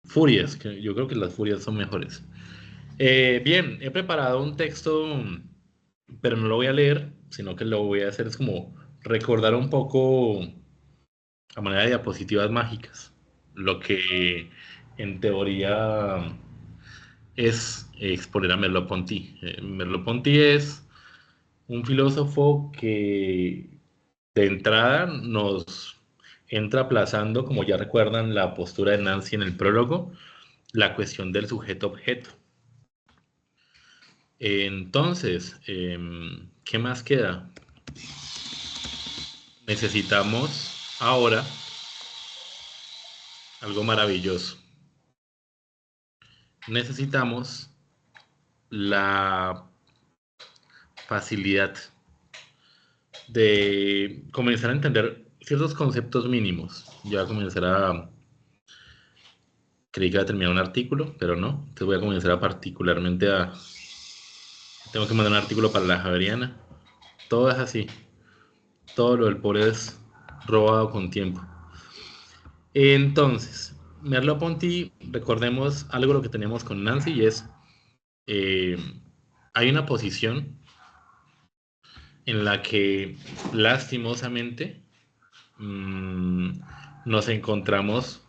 furias, que yo creo que las furias son mejores. Bien, he preparado un texto, pero no lo voy a leer, sino que lo voy a hacer es como recordar un poco a manera de diapositivas mágicas, lo que en teoría es exponer a Merleau-Ponty. Merleau-Ponty es un filósofo que de entrada nos entra aplazando, como ya recuerdan la postura de Nancy en el prólogo, la cuestión del sujeto-objeto. Entonces, ¿qué más queda? Necesitamos ahora algo maravilloso. Necesitamos la facilidad de comenzar a entender ciertos conceptos mínimos. Ya comenzar a... Creí que iba a terminar un artículo, pero no. Entonces voy a comenzar a particularmente a... Tengo que mandar un artículo para la Javeriana. Todo es así. Todo lo del pobre es robado con tiempo. Entonces, Merleau-Ponty, recordemos algo lo que teníamos con Nancy y es, eh, hay una posición en la que lastimosamente mmm, nos encontramos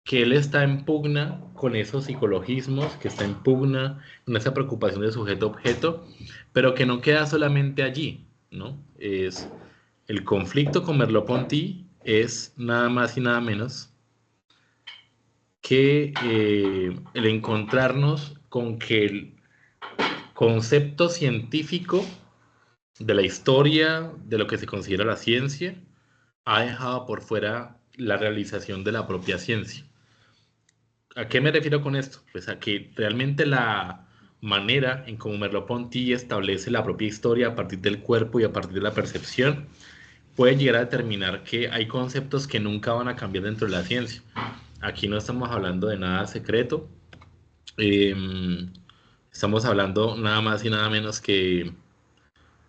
que él está en pugna con esos psicologismos, que está en pugna con esa preocupación de sujeto-objeto, pero que no queda solamente allí, ¿no? Es el conflicto con Merleau-Ponty es nada más y nada menos que el encontrarnos con que el concepto científico de la historia, de lo que se considera la ciencia, ha dejado por fuera la realización de la propia ciencia. ¿A qué me refiero con esto? Pues a que realmente la manera en cómo Merleau-Ponty establece la propia historia a partir del cuerpo y a partir de la percepción puede llegar a determinar que hay conceptos que nunca van a cambiar dentro de la ciencia. Aquí no estamos hablando de nada secreto, eh, estamos hablando nada más y nada menos que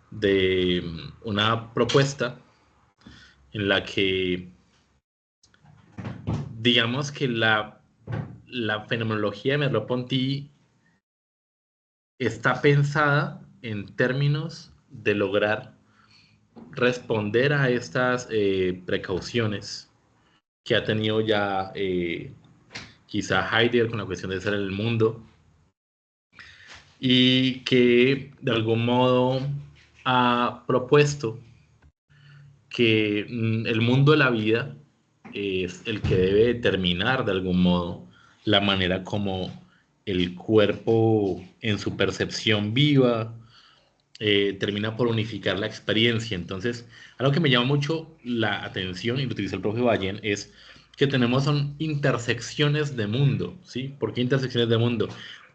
de una propuesta en la que digamos que la fenomenología de Merleau-Ponty está pensada en términos de lograr responder a estas precauciones que ha tenido ya quizá Heidegger con la cuestión de ser el mundo y que de algún modo ha propuesto que el mundo de la vida es el que debe determinar de algún modo la manera como el cuerpo en su percepción viva termina por unificar la experiencia. Entonces, algo que me llama mucho la atención, y lo utilizó el profe Ballén, es que tenemos son intersecciones de mundo, ¿sí? ¿Por qué intersecciones de mundo?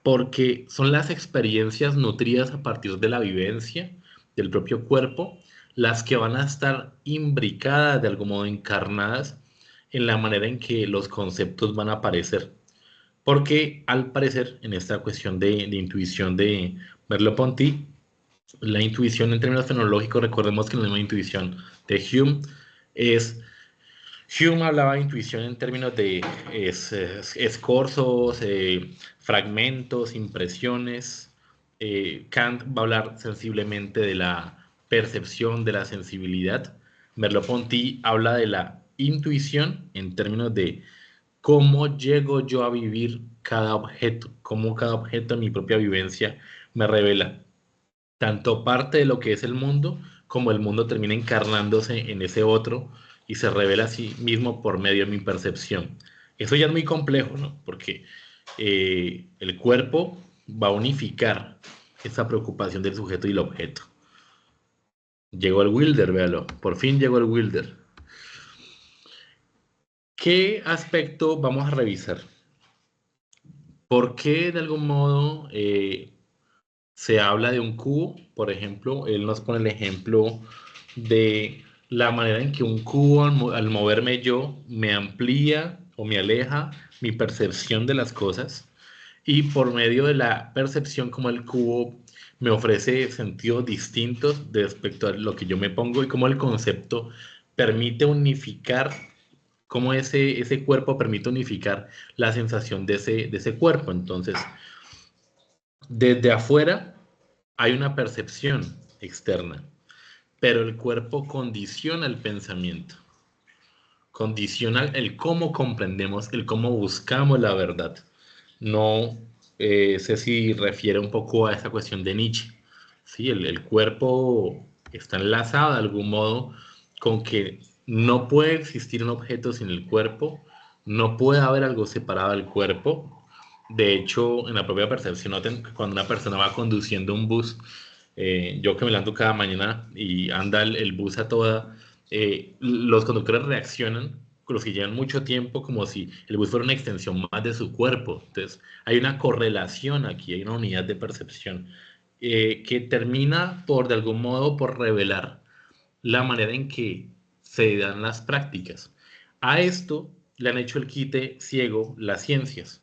Porque son las experiencias nutridas a partir de la vivencia del propio cuerpo, las que van a estar imbricadas, de algún modo encarnadas, en la manera en que los conceptos van a aparecer. Porque al parecer, en esta cuestión de intuición de Merleau-Ponty, la intuición en términos fenológicos, recordemos que la misma intuición de Hume es, Hume hablaba de intuición en términos de escorzos, fragmentos, impresiones. Kant va a hablar sensiblemente de la percepción, de la sensibilidad. Merleau-Ponty habla de la intuición en términos de cómo llego yo a vivir cada objeto, cómo cada objeto en mi propia vivencia me revela tanto parte de lo que es el mundo, como el mundo termina encarnándose en ese otro y se revela a sí mismo por medio de mi percepción. Eso ya es muy complejo, ¿no? Porque el cuerpo va a unificar esa preocupación del sujeto y el objeto. Llegó el Wilder, véalo, por fin llegó el Wilder. ¿Qué aspecto vamos a revisar? ¿Por qué de algún modo se habla de un cubo? Por ejemplo, él nos pone el ejemplo de la manera en que un cubo al moverme yo me amplía o me aleja mi percepción de las cosas y por medio de la percepción como el cubo me ofrece sentidos distintos respecto a lo que yo me pongo y como el concepto permite unificar cómo ese cuerpo permite unificar la sensación de ese cuerpo. Entonces, desde afuera hay una percepción externa, pero el cuerpo condiciona el pensamiento, condiciona el cómo comprendemos, el cómo buscamos la verdad. No sé si refiere un poco a esa cuestión de Nietzsche. Sí, el cuerpo está enlazado de algún modo con que no puede existir un objeto sin el cuerpo, no puede haber algo separado del cuerpo. De hecho, en la propia percepción, noten que cuando una persona va conduciendo un bus, yo que me levanto cada mañana y anda el bus a toda, los conductores reaccionan, los que llevan mucho tiempo, como si el bus fuera una extensión más de su cuerpo. Entonces, hay una correlación aquí, hay una unidad de percepción que termina por, de algún modo, por revelar la manera en que se dan las prácticas. A esto le han hecho el quite ciego las ciencias.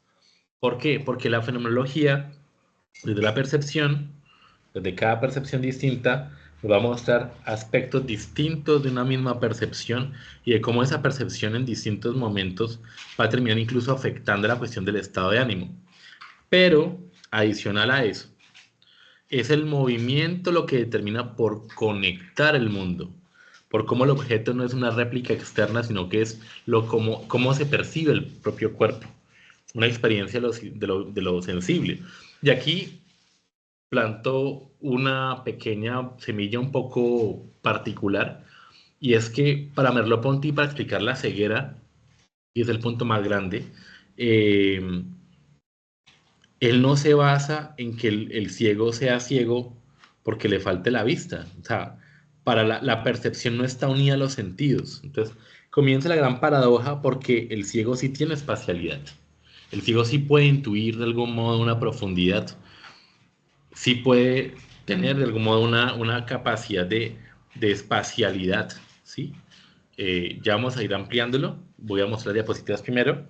¿Por qué? Porque la fenomenología, desde la percepción, desde cada percepción distinta, nos va a mostrar aspectos distintos de una misma percepción y de cómo esa percepción en distintos momentos va a terminar incluso afectando la cuestión del estado de ánimo. Pero, adicional a eso, es el movimiento lo que determina por conectar el mundo, por cómo el objeto no es una réplica externa, sino que es cómo se percibe el propio cuerpo, una experiencia de lo sensible. Y aquí plantó una pequeña semilla un poco particular, y es que para Merleau-Ponty, para explicar la ceguera, y es el punto más grande, eh, él no se basa en que el ciego sea ciego porque le falte la vista. O sea, para la percepción no está unida a los sentidos. Entonces, comienza la gran paradoja porque el ciego sí tiene espacialidad. El ciego sí puede intuir de algún modo una profundidad, sí puede tener de algún modo una capacidad de espacialidad, ¿sí? Ya vamos a ir ampliándolo. Voy a mostrar diapositivas primero.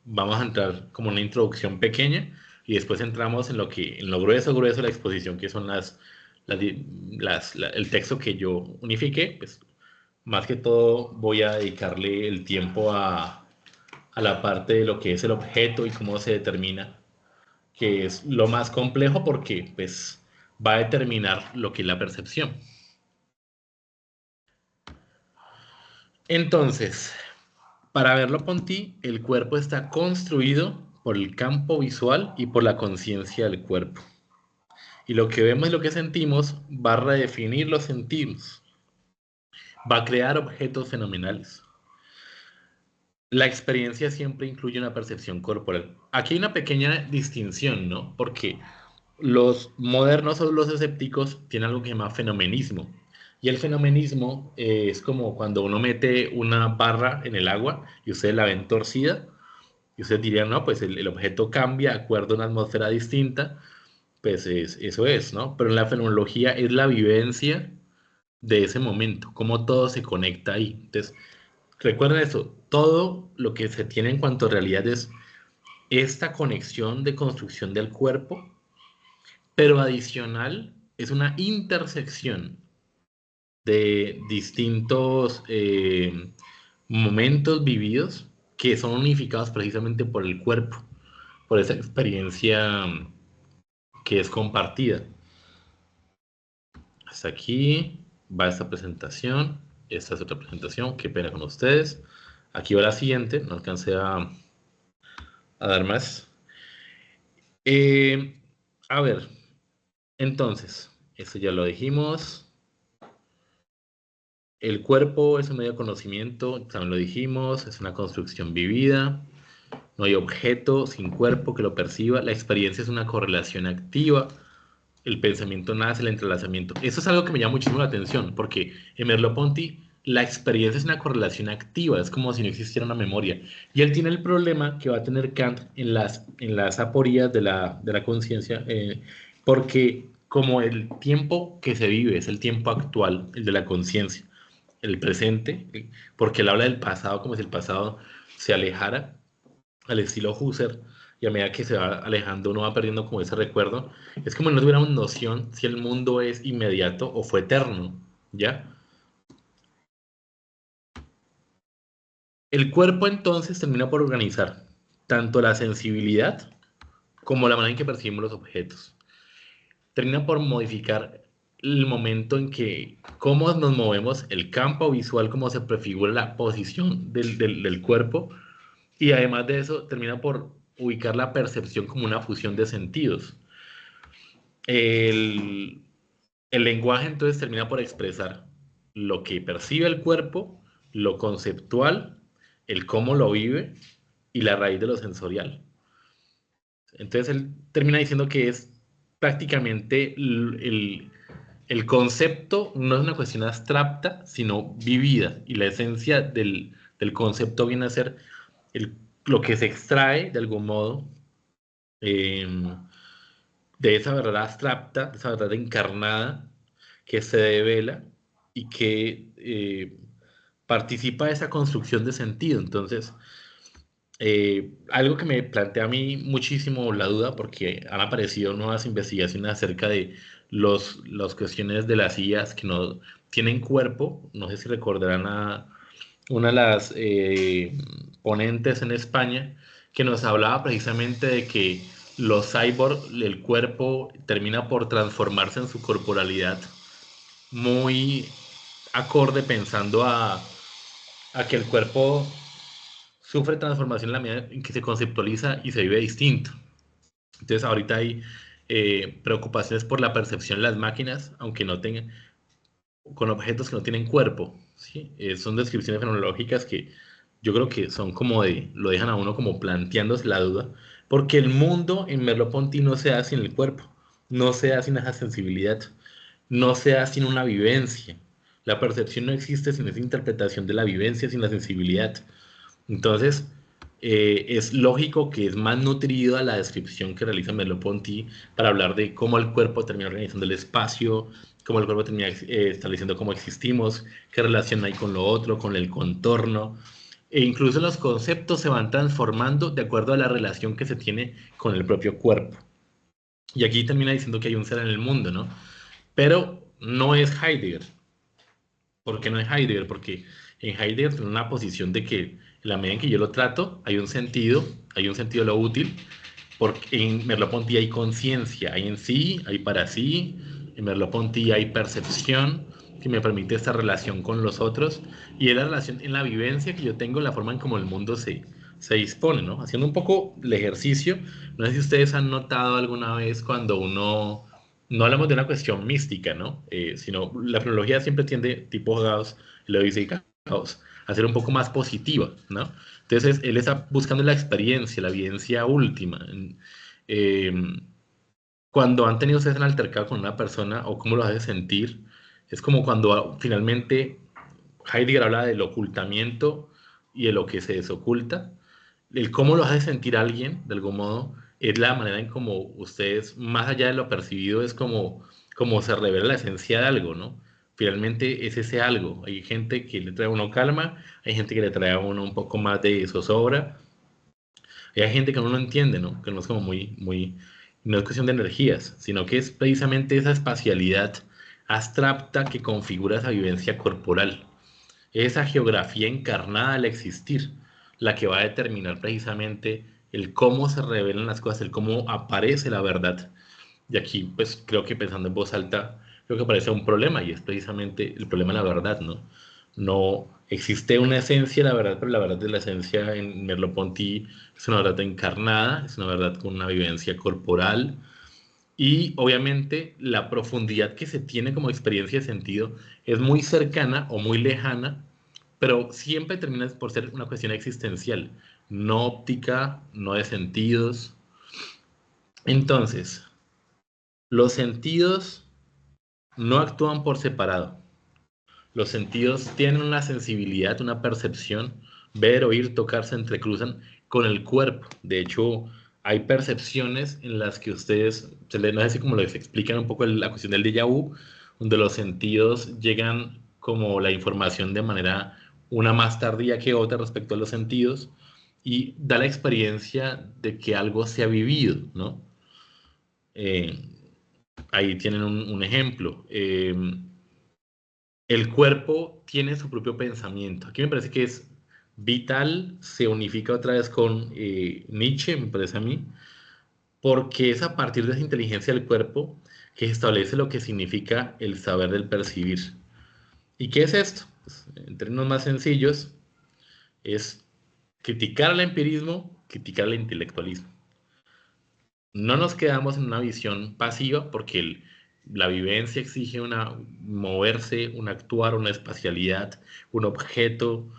Vamos a entrar como una introducción pequeña y después entramos en lo grueso de la exposición, que son el texto que yo unifiqué. Pues, más que todo voy a dedicarle el tiempo a la parte de lo que es el objeto y cómo se determina, que es lo más complejo porque pues va a determinar lo que es la percepción. Entonces, para Merleau-Ponty, el cuerpo está construido por el campo visual y por la conciencia del cuerpo. Y lo que vemos y lo que sentimos va a redefinir los sentidos, va a crear objetos fenomenales. La experiencia siempre incluye una percepción corporal. Aquí hay una pequeña distinción, ¿no? Porque los modernos o los escépticos tienen algo que se llama fenomenismo. Y el fenomenismo es como cuando uno mete una barra en el agua y ustedes la ven torcida, y ustedes dirían, no, pues el objeto cambia de acuerdo a una atmósfera distinta, pues eso es, ¿no? Pero en la fenomenología es la vivencia de ese momento, cómo todo se conecta ahí. Entonces, recuerden eso, todo lo que se tiene en cuanto a realidad es esta conexión de construcción del cuerpo, pero adicional es una intersección de distintos momentos vividos que son unificados precisamente por el cuerpo, por esa experiencia que es compartida. Hasta aquí va esta presentación. Esta es otra presentación. Qué pena con ustedes. Aquí va la siguiente. No alcancé a dar más. A ver, entonces, esto ya lo dijimos. El cuerpo es un medio de conocimiento, también lo dijimos, es una construcción vivida. No hay objeto sin cuerpo que lo perciba. La experiencia es una correlación activa. El pensamiento nace, el entrelazamiento. Eso es algo que me llama muchísimo la atención, porque en Merleau-Ponty la experiencia es una correlación activa, es como si no existiera una memoria. Y él tiene el problema que va a tener Kant en las aporías de la conciencia, porque como el tiempo que se vive es el tiempo actual, el de la conciencia, el presente, porque él habla del pasado como si el pasado se alejara, al estilo Husserl, y a medida que se va alejando uno va perdiendo como ese recuerdo. Es como si no tuviéramos noción si el mundo es inmediato o fue eterno, ¿ya? El cuerpo entonces termina por organizar tanto la sensibilidad como la manera en que percibimos los objetos. Termina por modificar el momento en que, cómo nos movemos, el campo visual, cómo se prefigura la posición del cuerpo, y además de eso termina por ubicar la percepción como una fusión de sentidos. El, el lenguaje entonces termina por expresar lo que percibe el cuerpo, lo conceptual, el cómo lo vive y la raíz de lo sensorial. Entonces él termina diciendo que es prácticamente el concepto no es una cuestión abstracta, sino vivida. Y la esencia del concepto viene a ser lo que se extrae de algún modo eh, de esa verdad abstracta, de esa verdad encarnada que se devela y que participa de esa construcción de sentido. Entonces, algo que me plantea a mí muchísimo la duda, porque han aparecido nuevas investigaciones acerca de las cuestiones de las IAs que no tienen cuerpo. No sé si recordarán a una de las ponentes en España que nos hablaba precisamente de que los cyborg, el cuerpo termina por transformarse en su corporalidad muy acorde pensando a que el cuerpo sufre transformación en la medida en que se conceptualiza y se vive distinto. Entonces ahorita hay preocupaciones por la percepción de las máquinas, aunque no tengan, con objetos que no tienen cuerpo, ¿sí? Son descripciones fenomenológicas que yo creo que son como lo dejan a uno como planteándose la duda, porque el mundo en Merleau-Ponty no se da sin el cuerpo, no se da sin esa sensibilidad, no se da sin una vivencia. La percepción no existe sin esa interpretación de la vivencia, sin la sensibilidad. Entonces, es lógico que es más nutrido a la descripción que realiza Merleau-Ponty para hablar de cómo el cuerpo termina organizando el espacio, cómo el cuerpo termina estableciendo cómo existimos, qué relación hay con lo otro, con el contorno. E incluso los conceptos se van transformando de acuerdo a la relación que se tiene con el propio cuerpo. Y aquí termina diciendo que hay un ser en el mundo, ¿no? Pero no es Heidegger. ¿Por qué no es Heidegger? Porque en Heidegger tiene una posición de que en la medida en que yo lo trato, hay un sentido de lo útil, porque en Merleau-Ponty hay conciencia, hay en sí, hay para sí, en Merleau-Ponty hay percepción que me permite esta relación con los otros, y es la relación en la vivencia que yo tengo, la forma en cómo el mundo se dispone, ¿no? Haciendo un poco el ejercicio, no sé si ustedes han notado alguna vez cuando uno no hablamos de una cuestión mística, ¿no? Sino la filología siempre tiende, tipo Gauss, lo dice Gauss, a ser un poco más positiva, ¿no? Entonces, él está buscando la experiencia, la evidencia última. Eh, Cuando han tenido ustedes un altercado con una persona o cómo lo hace sentir, es como cuando finalmente Heidegger habla del ocultamiento y de lo que se desoculta. El cómo lo hace sentir alguien, de algún modo, es la manera en cómo ustedes, más allá de lo percibido, es como se revela la esencia de algo, ¿no? Finalmente es ese algo. Hay gente que le trae a uno calma, hay gente que le trae a uno un poco más de zozobra, y hay gente que uno no entiende, ¿no? Que no es como no es cuestión de energías, sino que es precisamente esa espacialidad abstracta que configura esa vivencia corporal, esa geografía encarnada al existir, la que va a determinar precisamente el cómo se revelan las cosas, el cómo aparece la verdad. Y aquí, pues creo que pensando en voz alta, creo que aparece un problema y es precisamente el problema de la verdad, ¿no? No existe una esencia de la verdad, pero la verdad de la esencia en Merleau-Ponty es una verdad encarnada, es una verdad con una vivencia corporal y obviamente la profundidad que se tiene como experiencia de sentido es muy cercana o muy lejana, pero siempre termina por ser una cuestión existencial, no óptica, no de sentidos. Entonces, los sentidos no actúan por separado. Los sentidos tienen una sensibilidad, una percepción. Ver, oír, tocar se entrecruzan con el cuerpo. De hecho, hay percepciones en las que ustedes, no sé si como les explican un poco la cuestión del déjà vu, donde los sentidos llegan como la información de manera una más tardía que otra respecto a los sentidos y da la experiencia de que algo se ha vivido, ¿no? Eh, Ahí tienen un ejemplo. El cuerpo tiene su propio pensamiento. Aquí me parece que es Vital se unifica otra vez con Nietzsche, me parece a mí, porque es a partir de esa inteligencia del cuerpo que se establece lo que significa el saber del percibir. ¿Y qué es esto? Pues, en términos más sencillos, es criticar al empirismo, criticar al intelectualismo. No nos quedamos en una visión pasiva porque la vivencia exige moverse, un actuar, una espacialidad, un objeto,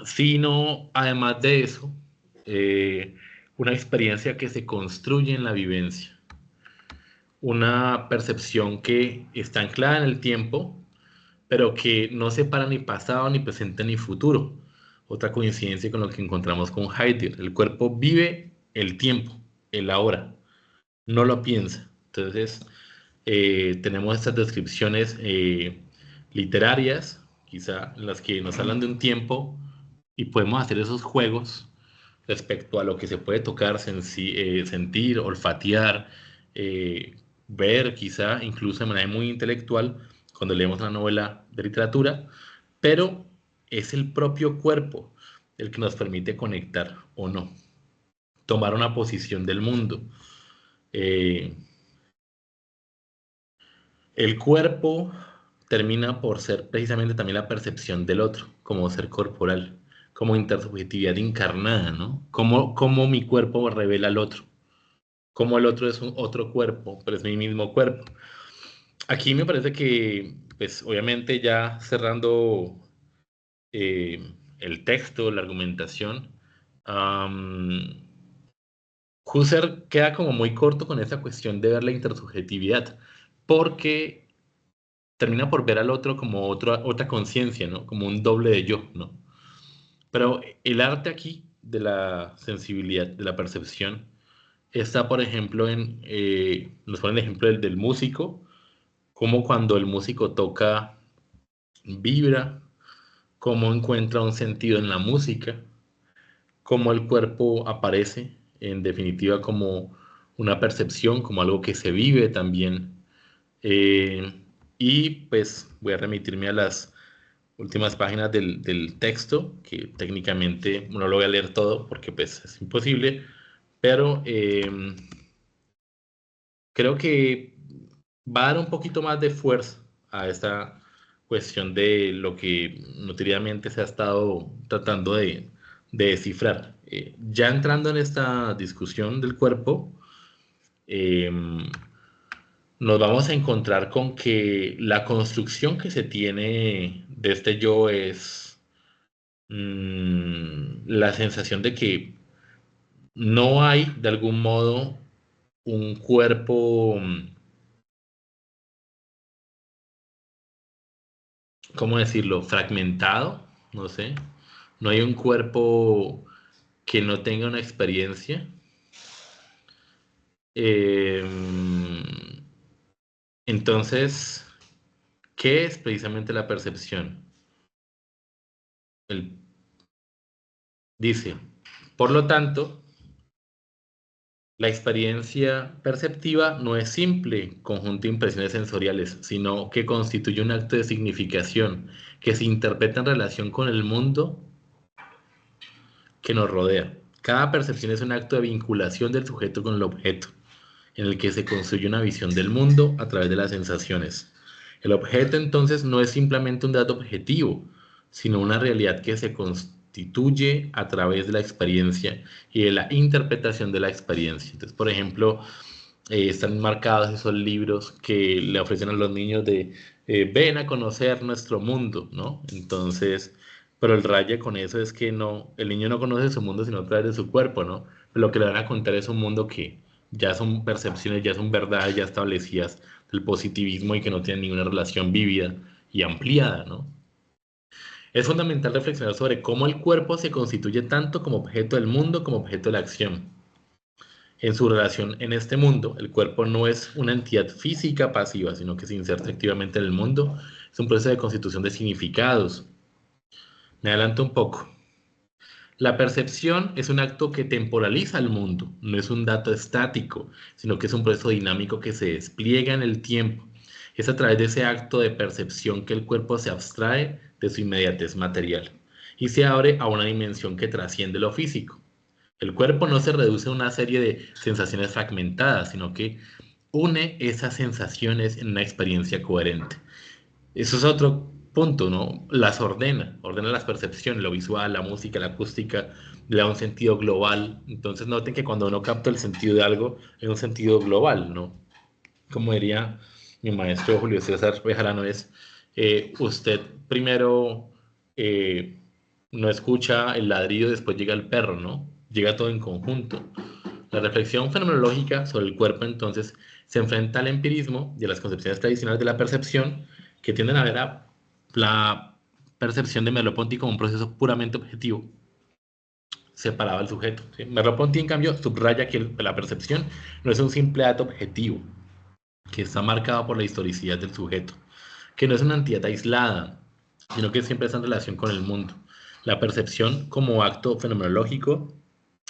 sino además de eso, eh, una experiencia que se construye en la vivencia, una percepción que está anclada en el tiempo, pero que no separa ni pasado, ni presente, ni futuro. Otra coincidencia con lo que encontramos con Heidegger. El cuerpo vive el tiempo, el ahora, no lo piensa. Entonces, tenemos estas descripciones literarias, quizá, en las que nos hablan de un tiempo y podemos hacer esos juegos respecto a lo que se puede tocar, sentir, olfatear, eh, ver, quizá, incluso de manera muy intelectual, cuando leemos una novela de literatura, pero es el propio cuerpo el que nos permite conectar o no, tomar una posición del mundo. Eh, el cuerpo termina por ser precisamente también la percepción del otro, como ser corporal, como intersubjetividad encarnada, ¿no? Cómo mi cuerpo revela al otro, cómo el otro es otro cuerpo, pero es mi mismo cuerpo. Aquí me parece que, pues obviamente ya cerrando el texto, la argumentación, um, Husserl queda como muy corto con esa cuestión de ver la intersubjetividad, porque termina por ver al otro como otra conciencia, ¿no? Como un doble de yo, ¿no? Pero el arte aquí de la sensibilidad, de la percepción, está, por ejemplo, nos ponen el ejemplo del músico, como cuando el músico toca, vibra, cómo encuentra un sentido en la música, cómo el cuerpo aparece, en definitiva, como una percepción, como algo que se vive también. Eh, y pues voy a remitirme a las últimas páginas del texto, que técnicamente no lo voy a leer todo porque pues es imposible, pero creo que va a dar un poquito más de fuerza a esta cuestión de lo que notariamente se ha estado tratando de descifrar. Ya entrando en esta discusión del cuerpo, eh, nos vamos a encontrar con que la construcción que se tiene de este yo es la sensación de que no hay de algún modo un cuerpo, ¿cómo decirlo?, fragmentado, no sé. No hay un cuerpo que no tenga una experiencia. Eh, entonces, ¿qué es precisamente la percepción? Él dice, por lo tanto, la experiencia perceptiva no es simple conjunto de impresiones sensoriales, sino que constituye un acto de significación que se interpreta en relación con el mundo que nos rodea. Cada percepción es un acto de vinculación del sujeto con el objeto, en el que se construye una visión del mundo a través de las sensaciones. El objeto entonces no es simplemente un dato objetivo, sino una realidad que se constituye a través de la experiencia y de la interpretación de la experiencia. Entonces, por ejemplo, están marcados esos libros que le ofrecen a los niños de ven a conocer nuestro mundo, ¿no? Entonces, pero el raye con eso es que no, el niño no conoce su mundo sino a través de su cuerpo, ¿no? Pero lo que le van a contar es un mundo que ya son percepciones, ya son verdades ya establecidas del positivismo y que no tienen ninguna relación vívida y ampliada, ¿no? Es fundamental reflexionar sobre cómo el cuerpo se constituye tanto como objeto del mundo como objeto de la acción. En su relación en este mundo, el cuerpo no es una entidad física pasiva, sino que se inserta activamente en el mundo. Es un proceso de constitución de significados. Me adelanto un poco. La percepción es un acto que temporaliza el mundo, no es un dato estático, sino que es un proceso dinámico que se despliega en el tiempo. Es a través de ese acto de percepción que el cuerpo se abstrae de su inmediatez material. y se abre a una dimensión que trasciende lo físico. El cuerpo no se reduce a una serie de sensaciones fragmentadas, sino que une esas sensaciones en una experiencia coherente. Eso es otro punto, ¿no? Las ordena las percepciones, lo visual, la música, la acústica, le da un sentido global. Entonces noten que cuando uno capta el sentido de algo, es un sentido global, ¿no? Como diría mi maestro Julio César Bejarano, es usted primero eh, no escucha el ladrido, después llega el perro, ¿no? Llega todo en conjunto. La reflexión fenomenológica sobre el cuerpo entonces se enfrenta al empirismo y a las concepciones tradicionales de la percepción que tienden a ver a la percepción de Merleau-Ponty como un proceso puramente objetivo, separado del sujeto. ¿Sí? Merleau-Ponty, en cambio, subraya que la percepción no es un simple acto objetivo, que está marcado por la historicidad del sujeto, que no es una entidad aislada, sino que siempre está en relación con el mundo. La percepción como acto fenomenológico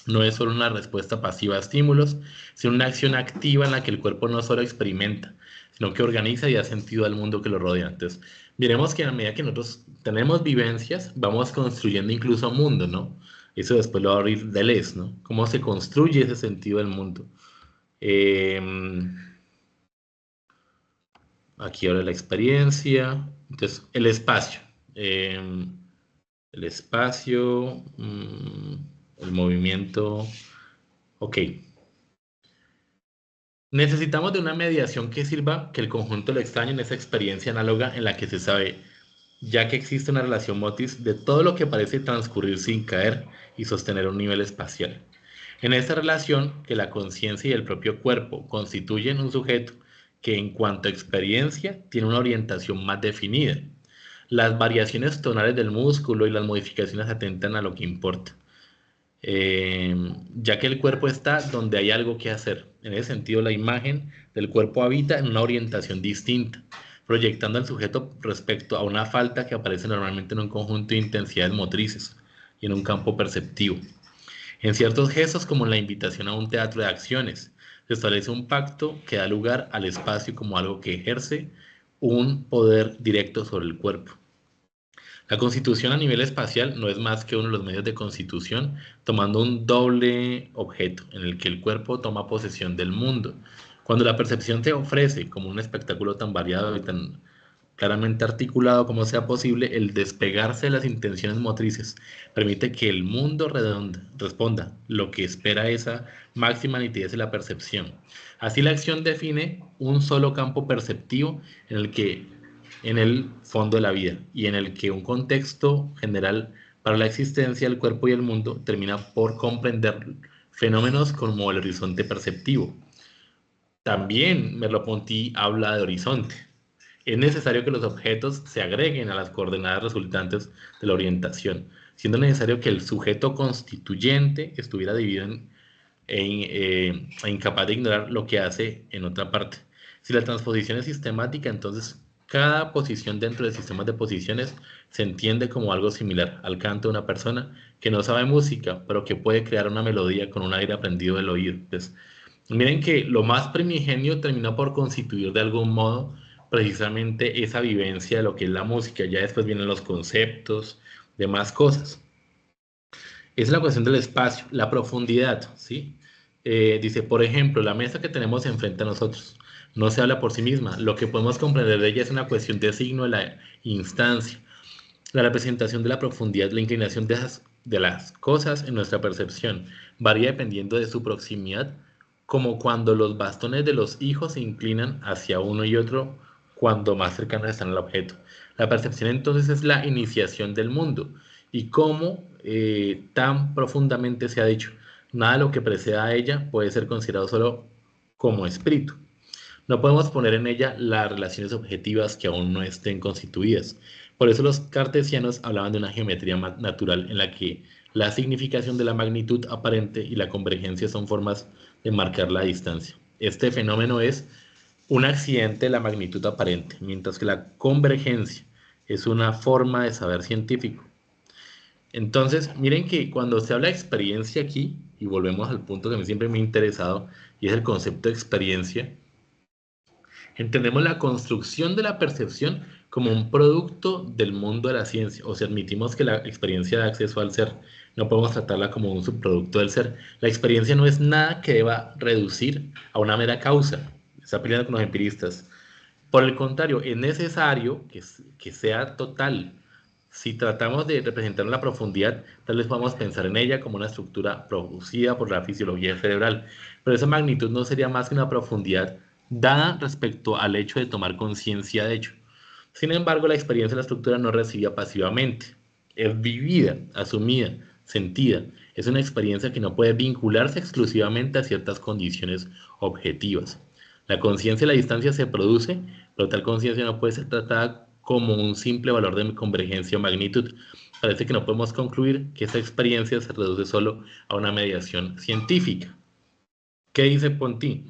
no es solo una respuesta pasiva a estímulos, sino una acción activa en la que el cuerpo no solo experimenta, sino que organiza y da sentido al mundo que lo rodea. Entonces, miremos que a medida que nosotros tenemos vivencias, vamos construyendo incluso mundo, ¿no? Eso después lo va a abrir Deleuze, ¿no? Cómo se construye ese sentido del mundo. Eh, Aquí ahora la experiencia. Entonces, el espacio. Eh, el espacio, el movimiento. Ok. Necesitamos de una mediación que sirva que el conjunto lo extraño en esa experiencia análoga en la que se sabe, ya que existe una relación motriz de todo lo que parece transcurrir sin caer y sostener un nivel espacial. En esta relación, que la conciencia y el propio cuerpo constituyen un sujeto que en cuanto a experiencia tiene una orientación más definida. Las variaciones tonales del músculo y las modificaciones atentan a lo que importa, eh, ya que el cuerpo está donde hay algo que hacer. En ese sentido, la imagen del cuerpo habita en una orientación distinta, proyectando al sujeto respecto a una falta que aparece normalmente en un conjunto de intensidades motrices y en un campo perceptivo. En ciertos gestos, como la invitación a un teatro de acciones, se establece un pacto que da lugar al espacio como algo que ejerce un poder directo sobre el cuerpo. La constitución a nivel espacial no es más que uno de los medios de constitución, tomando un doble objeto en el que el cuerpo toma posesión del mundo. Cuando la percepción te ofrece como un espectáculo tan variado y tan claramente articulado como sea posible, el despegarse de las intenciones motrices permite que el mundo responda lo que espera esa máxima nitidez de la percepción. Así la acción define un solo campo perceptivo en el que en el fondo de la vida y en el que un contexto general para la existencia del cuerpo y el mundo termina por comprender fenómenos como el horizonte perceptivo. También Merleau-Ponty habla de horizonte. Es necesario que los objetos se agreguen a las coordenadas resultantes de la orientación, siendo necesario que el sujeto constituyente estuviera dividido e incapaz de ignorar lo que hace en otra parte. Si la transposición es sistemática, entonces cada posición dentro de sistemas de posiciones se entiende como algo similar al canto de una persona que no sabe música, pero que puede crear una melodía con un aire aprendido del oído. Entonces, miren que lo más primigenio terminó por constituir de algún modo precisamente esa vivencia de lo que es la música. Ya después vienen los conceptos, demás cosas. Es la cuestión del espacio, la profundidad, ¿sí? Dice, por ejemplo, la mesa que tenemos enfrente a nosotros no se habla por sí misma. Lo que podemos comprender de ella es una cuestión de signo de la instancia. La representación de la profundidad, la inclinación de las cosas en nuestra percepción varía dependiendo de su proximidad, como cuando los bastones de los hijos se inclinan hacia uno y otro cuando más cercanos están al objeto. La percepción entonces es la iniciación del mundo y como tan profundamente se ha dicho, nada de lo que preceda a ella puede ser considerado solo como espíritu. No podemos poner en ella las relaciones objetivas que aún no estén constituidas. Por eso los cartesianos hablaban de una geometría natural en la que la significación de la magnitud aparente y la convergencia son formas de marcar la distancia. Este fenómeno es un accidente de la magnitud aparente, mientras que la convergencia es una forma de saber científico. Entonces, miren que cuando se habla de experiencia aquí, y volvemos al punto que a mí siempre me ha interesado, y es el concepto de experiencia, entendemos la construcción de la percepción como un producto del mundo de la ciencia, o si admitimos que la experiencia da acceso al ser, no podemos tratarla como un subproducto del ser. La experiencia no es nada que deba reducir a una mera causa. Está peleando con los empiristas. Por el contrario, es necesario que sea total. Si tratamos de representar la profundidad, tal vez podamos pensar en ella como una estructura producida por la fisiología cerebral, pero esa magnitud no sería más que una profundidad dada respecto al hecho de tomar conciencia de ello. Sin embargo, la experiencia de la estructura no es recibida pasivamente, es vivida, asumida, sentida. Es una experiencia que no puede vincularse exclusivamente a ciertas condiciones objetivas. La conciencia a la distancia se produce, pero tal conciencia no puede ser tratada como un simple valor de convergencia o magnitud. Parece que no podemos concluir que esa experiencia se reduce solo a una mediación científica. ¿Qué dice Ponti?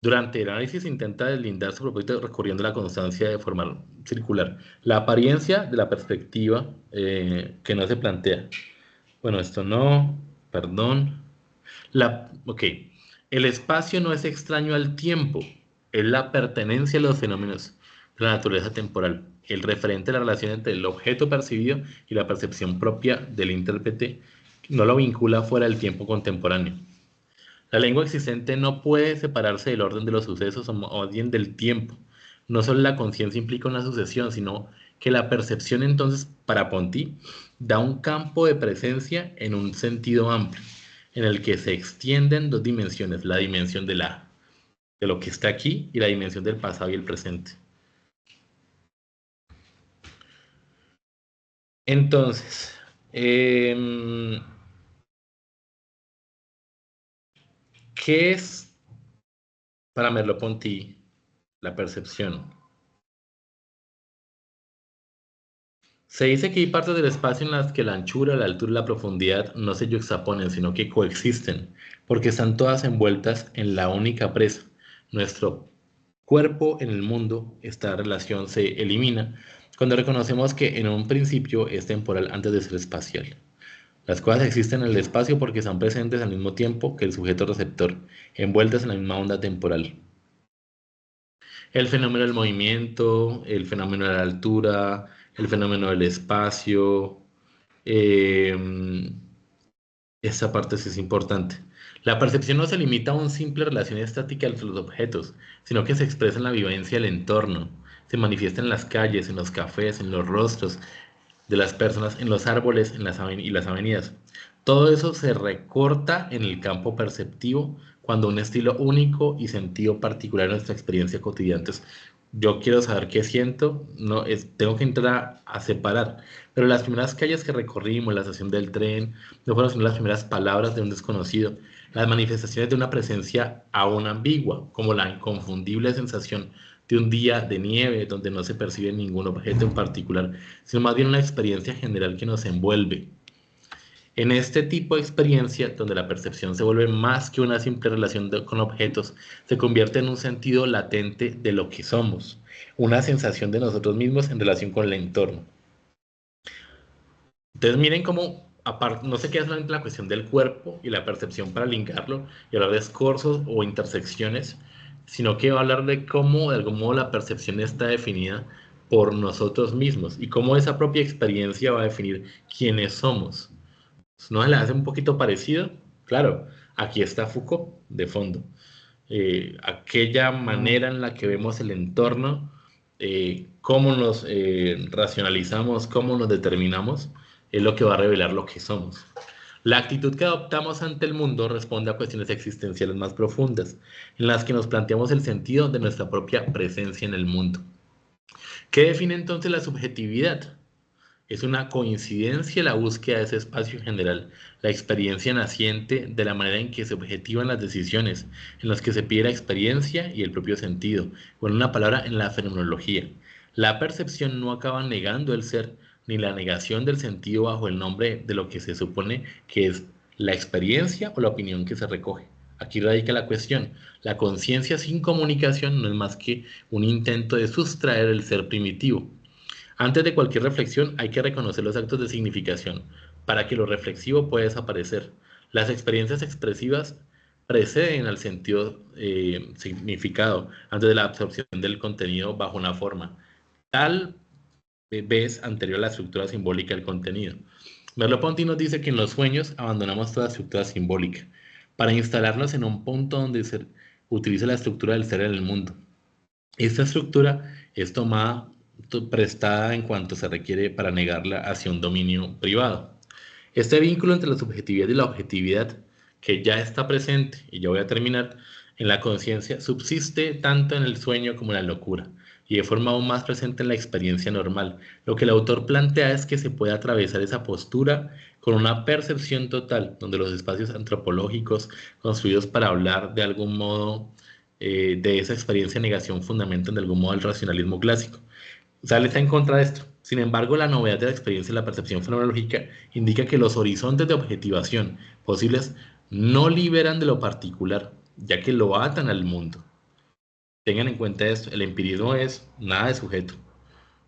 Durante el análisis intenta deslindar su propósito recurriendo a la constancia de forma circular. La apariencia de la perspectiva que no se plantea. Bueno, esto no, perdón. Ok, el espacio no es extraño al tiempo, es la pertenencia a los fenómenos de la naturaleza temporal, el referente a la relación entre el objeto percibido y la percepción propia del intérprete no lo vincula fuera del tiempo contemporáneo. La lengua existente no puede separarse del orden de los sucesos o bien del tiempo. No solo la conciencia implica una sucesión, sino que la percepción entonces, para Ponti, da un campo de presencia en un sentido amplio, en el que se extienden dos dimensiones, la dimensión de lo que está aquí y la dimensión del pasado y el presente. Entonces, ¿qué es para Merleau-Ponty la percepción? Se dice que hay partes del espacio en las que la anchura, la altura y la profundidad no se yuxtaponen, sino que coexisten, porque están todas envueltas en la única presa. Nuestro cuerpo en el mundo, esta relación se elimina cuando reconocemos que en un principio es temporal antes de ser espacial. Las cosas existen en el espacio porque están presentes al mismo tiempo que el sujeto receptor, envueltas en la misma onda temporal. El fenómeno del movimiento, el fenómeno de la altura, el fenómeno del espacio, eh, esa parte sí es importante. La percepción no se limita a una simple relación estática entre los objetos, sino que se expresa en la vivencia del entorno, se manifiesta en las calles, en los cafés, en los rostros de las personas, en los árboles y las avenidas. Todo eso se recorta en el campo perceptivo cuando un estilo único y sentido particular en nuestra experiencia cotidiana. Entonces, yo quiero saber qué siento, no, tengo que entrar a separar. Pero las primeras calles que recorrimos, la estación del tren, no fueron sino las primeras palabras de un desconocido, las manifestaciones de una presencia aún ambigua, como la inconfundible sensación de un día de nieve donde no se percibe ningún objeto en particular, sino más bien una experiencia general que nos envuelve. En este tipo de experiencia, donde la percepción se vuelve más que una simple relación con objetos, se convierte en un sentido latente de lo que somos, una sensación de nosotros mismos en relación con el entorno. Entonces miren cómo, aparte, no se queda solamente la cuestión del cuerpo y la percepción para linkarlo y hablar de escorzos o intersecciones, sino que va a hablar de cómo de algún modo la percepción está definida por nosotros mismos y cómo esa propia experiencia va a definir quiénes somos. ¿No se le hace un poquito parecido? Claro, aquí está Foucault de fondo. Aquella manera en la que vemos el entorno, cómo nos racionalizamos, cómo nos determinamos, es lo que va a revelar lo que somos. La actitud que adoptamos ante el mundo responde a cuestiones existenciales más profundas, en las que nos planteamos el sentido de nuestra propia presencia en el mundo. ¿Qué define entonces la subjetividad? Es una coincidencia la búsqueda de ese espacio general, la experiencia naciente de la manera en que se objetivan las decisiones, en las que se pide la experiencia y el propio sentido, con una palabra en la fenomenología. La percepción no acaba negando el ser, ni la negación del sentido bajo el nombre de lo que se supone que es la experiencia o la opinión que se recoge. Aquí radica la cuestión. La conciencia sin comunicación no es más que un intento de sustraer el ser primitivo. Antes de cualquier reflexión hay que reconocer los actos de significación para que lo reflexivo pueda desaparecer. Las experiencias expresivas preceden al sentido significado antes de la absorción del contenido bajo una forma tal vez anterior a la estructura simbólica del contenido. Merleau-Ponty nos dice que en los sueños abandonamos toda estructura simbólica para instalarnos en un punto donde se utiliza la estructura del ser en el mundo. Esta estructura es tomada prestada en cuanto se requiere para negarla hacia un dominio privado. Este vínculo entre la subjetividad y la objetividad, que ya está presente, y ya voy a terminar, en la conciencia, subsiste tanto en el sueño como en la locura, y de forma aún más presente en la experiencia normal. Lo que el autor plantea es que se puede atravesar esa postura con una percepción total, donde los espacios antropológicos construidos para hablar de algún modo de esa experiencia de negación fundamentan de algún modo el racionalismo clásico. O sea, él está en contra de esto. Sin embargo, la novedad de la experiencia y la percepción fenomenológica indica que los horizontes de objetivación posibles no liberan de lo particular, ya que lo atan al mundo. Tengan en cuenta esto, el empirismo es nada de sujeto.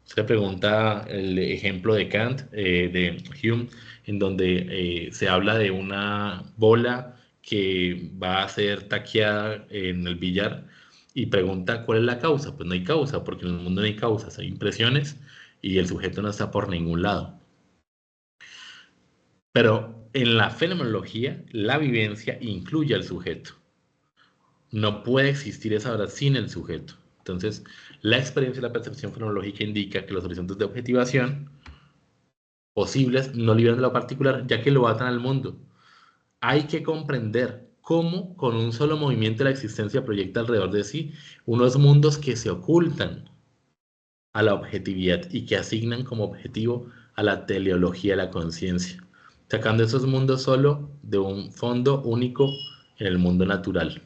Se le pregunta el ejemplo de Kant, de Hume, en donde se habla de una bola que va a ser taqueada en el billar y pregunta cuál es la causa. Pues no hay causa, porque en el mundo no hay causas, hay impresiones y el sujeto no está por ningún lado. Pero en la fenomenología, la vivencia incluye al sujeto. No puede existir esa verdad sin el sujeto. Entonces, la experiencia y la percepción fenomenológica indica que los horizontes de objetivación posibles no liberan de lo particular, ya que lo atan al mundo. Hay que comprender cómo con un solo movimiento la existencia proyecta alrededor de sí unos mundos que se ocultan a la objetividad y que asignan como objetivo a la teleología de la conciencia, sacando esos mundos solo de un fondo único en el mundo natural.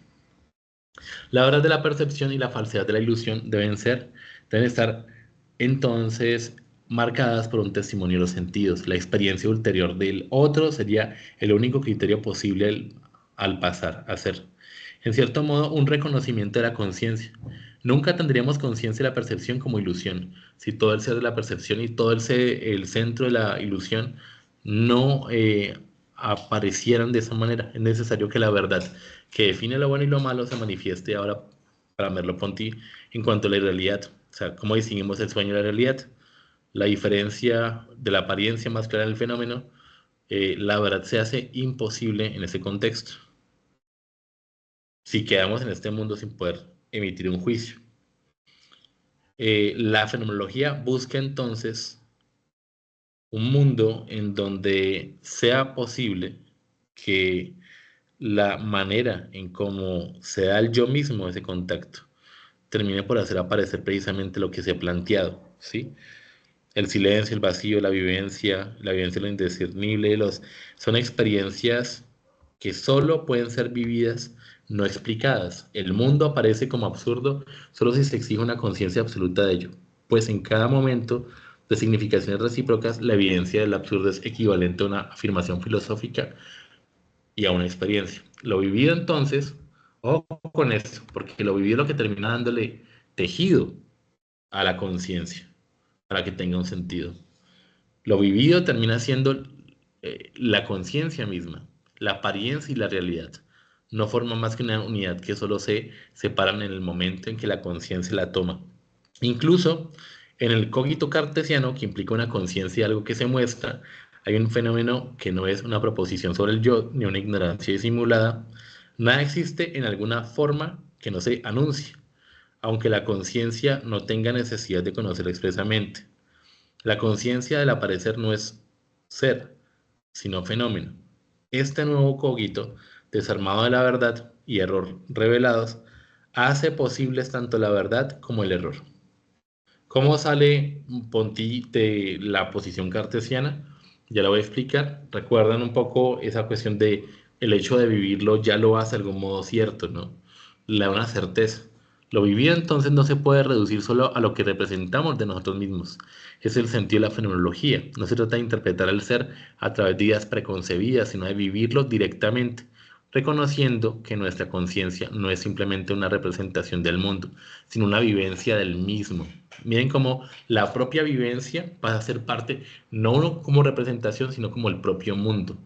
La verdad de la percepción y la falsedad de la ilusión deben estar entonces marcadas por un testimonio de los sentidos. La experiencia ulterior del otro sería el único criterio posible al pasar a ser, en cierto modo, un reconocimiento de la conciencia. Nunca tendríamos conciencia de la percepción como ilusión, si todo el ser de la percepción y todo el centro de la ilusión no aparecieran de esa manera. Es necesario que la verdad que define lo bueno y lo malo se manifieste ahora para Merleau-Ponty en cuanto a la realidad. O sea, ¿cómo distinguimos el sueño de la realidad? La diferencia de la apariencia más clara del fenómeno, la verdad se hace imposible en ese contexto. Si quedamos en este mundo sin poder emitir un juicio. La fenomenología busca entonces un mundo en donde sea posible que la manera en cómo se da el yo mismo ese contacto termine por hacer aparecer precisamente lo que se ha planteado, ¿sí? El silencio, el vacío, la vivencia de lo indiscernible, son experiencias que solo pueden ser vividas, no explicadas. El mundo aparece como absurdo solo si se exige una conciencia absoluta de ello, pues en cada momento de significaciones recíprocas, la evidencia del absurdo es equivalente a una afirmación filosófica y a una experiencia. Lo vivido entonces, ojo con esto, porque lo vivido es lo que termina dándole tejido a la conciencia para que tenga un sentido. Lo vivido termina siendo la conciencia misma, la apariencia y la realidad. No forman más que una unidad que solo se separan en el momento en que la conciencia la toma. Incluso en el cogito cartesiano, que implica una conciencia de algo que se muestra, hay un fenómeno que no es una proposición sobre el yo ni una ignorancia disimulada. Nada existe en alguna forma que no se anuncie, aunque la conciencia no tenga necesidad de conocer expresamente. La conciencia del aparecer no es ser, sino fenómeno. Este nuevo cogito, desarmado de la verdad y error revelados, hace posibles tanto la verdad como el error. ¿Cómo sale Ponty de la posición cartesiana? Ya lo voy a explicar. Recuerdan un poco esa cuestión de el hecho de vivirlo ya lo hace de algún modo cierto, ¿no? Le da una certeza. Lo vivido entonces no se puede reducir solo a lo que representamos de nosotros mismos. Es el sentido de la fenomenología. No se trata de interpretar el ser a través de ideas preconcebidas, sino de vivirlo directamente, reconociendo que nuestra conciencia no es simplemente una representación del mundo, sino una vivencia del mismo. Miren cómo la propia vivencia pasa a ser parte, no como representación, sino como el propio mundo,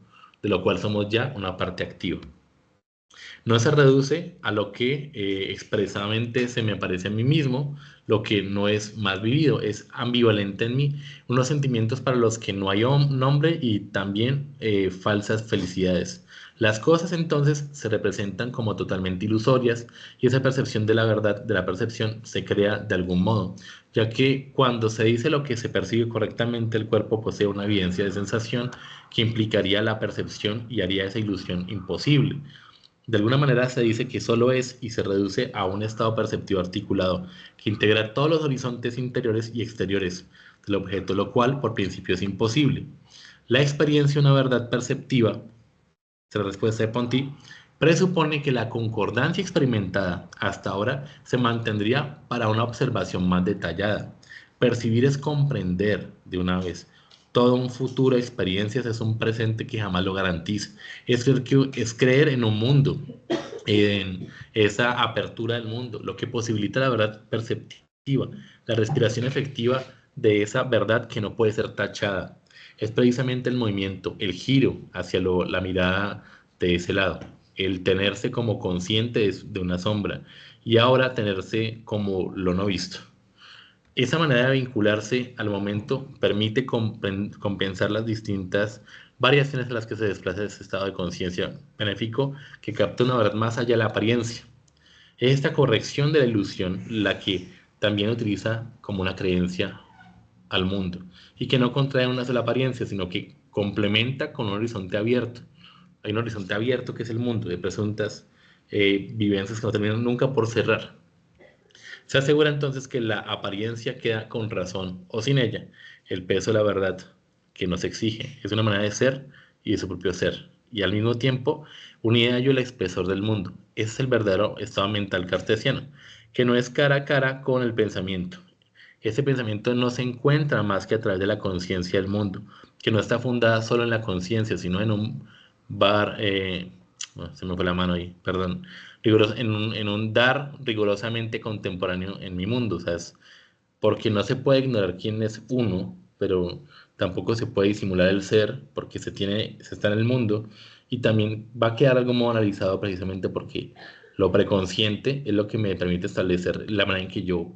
de lo cual somos ya una parte activa. No se reduce a lo que expresamente se me aparece a mí mismo, lo que no es más vivido, es ambivalente en mí, unos sentimientos para los que no hay nombre y también falsas felicidades. Las cosas entonces se representan como totalmente ilusorias y esa percepción de la verdad, de la percepción, se crea de algún modo, ya que cuando se dice lo que se percibe correctamente, el cuerpo posee una evidencia de sensación que implicaría la percepción y haría esa ilusión imposible. De alguna manera se dice que solo es y se reduce a un estado perceptivo articulado que integra todos los horizontes interiores y exteriores del objeto, lo cual por principio es imposible. La experiencia de una verdad perceptiva, la respuesta de Ponty, presupone que la concordancia experimentada hasta ahora se mantendría para una observación más detallada. Percibir es comprender de una vez. Todo un futuro de experiencias es un presente que jamás lo garantiza. Es creer en un mundo, en esa apertura del mundo, lo que posibilita la verdad perceptiva, la respiración efectiva de esa verdad que no puede ser tachada. Es precisamente el movimiento, el giro hacia la mirada de ese lado, el tenerse como consciente de una sombra y ahora tenerse como lo no visto. Esa manera de vincularse al momento permite compensar las distintas variaciones en las que se desplaza ese estado de conciencia benéfico que capta una verdad más allá de la apariencia. Es esta corrección de la ilusión la que también utiliza como una creencia al mundo y que no contrae una sola apariencia, sino que complementa con un horizonte abierto. Hay un horizonte abierto que es el mundo de presuntas vivencias que no terminan nunca por cerrar. Se asegura entonces que la apariencia queda con razón o sin ella. El peso de la verdad que nos exige es una manera de ser y de su propio ser. Y al mismo tiempo, unida a ello el espesor del mundo. Ese es el verdadero estado mental cartesiano, que no es cara a cara con el pensamiento. Ese pensamiento no se encuentra más que a través de la conciencia del mundo, que no está fundada solo en la conciencia, sino en un bar, bueno, se me fue la mano ahí, perdón, en un dar rigurosamente contemporáneo en mi mundo, ¿sabes? Porque no se puede ignorar quién es uno, pero tampoco se puede disimular el ser, porque se está en el mundo, y también va a quedar algo modo analizado precisamente porque lo preconsciente es lo que me permite establecer la manera en que yo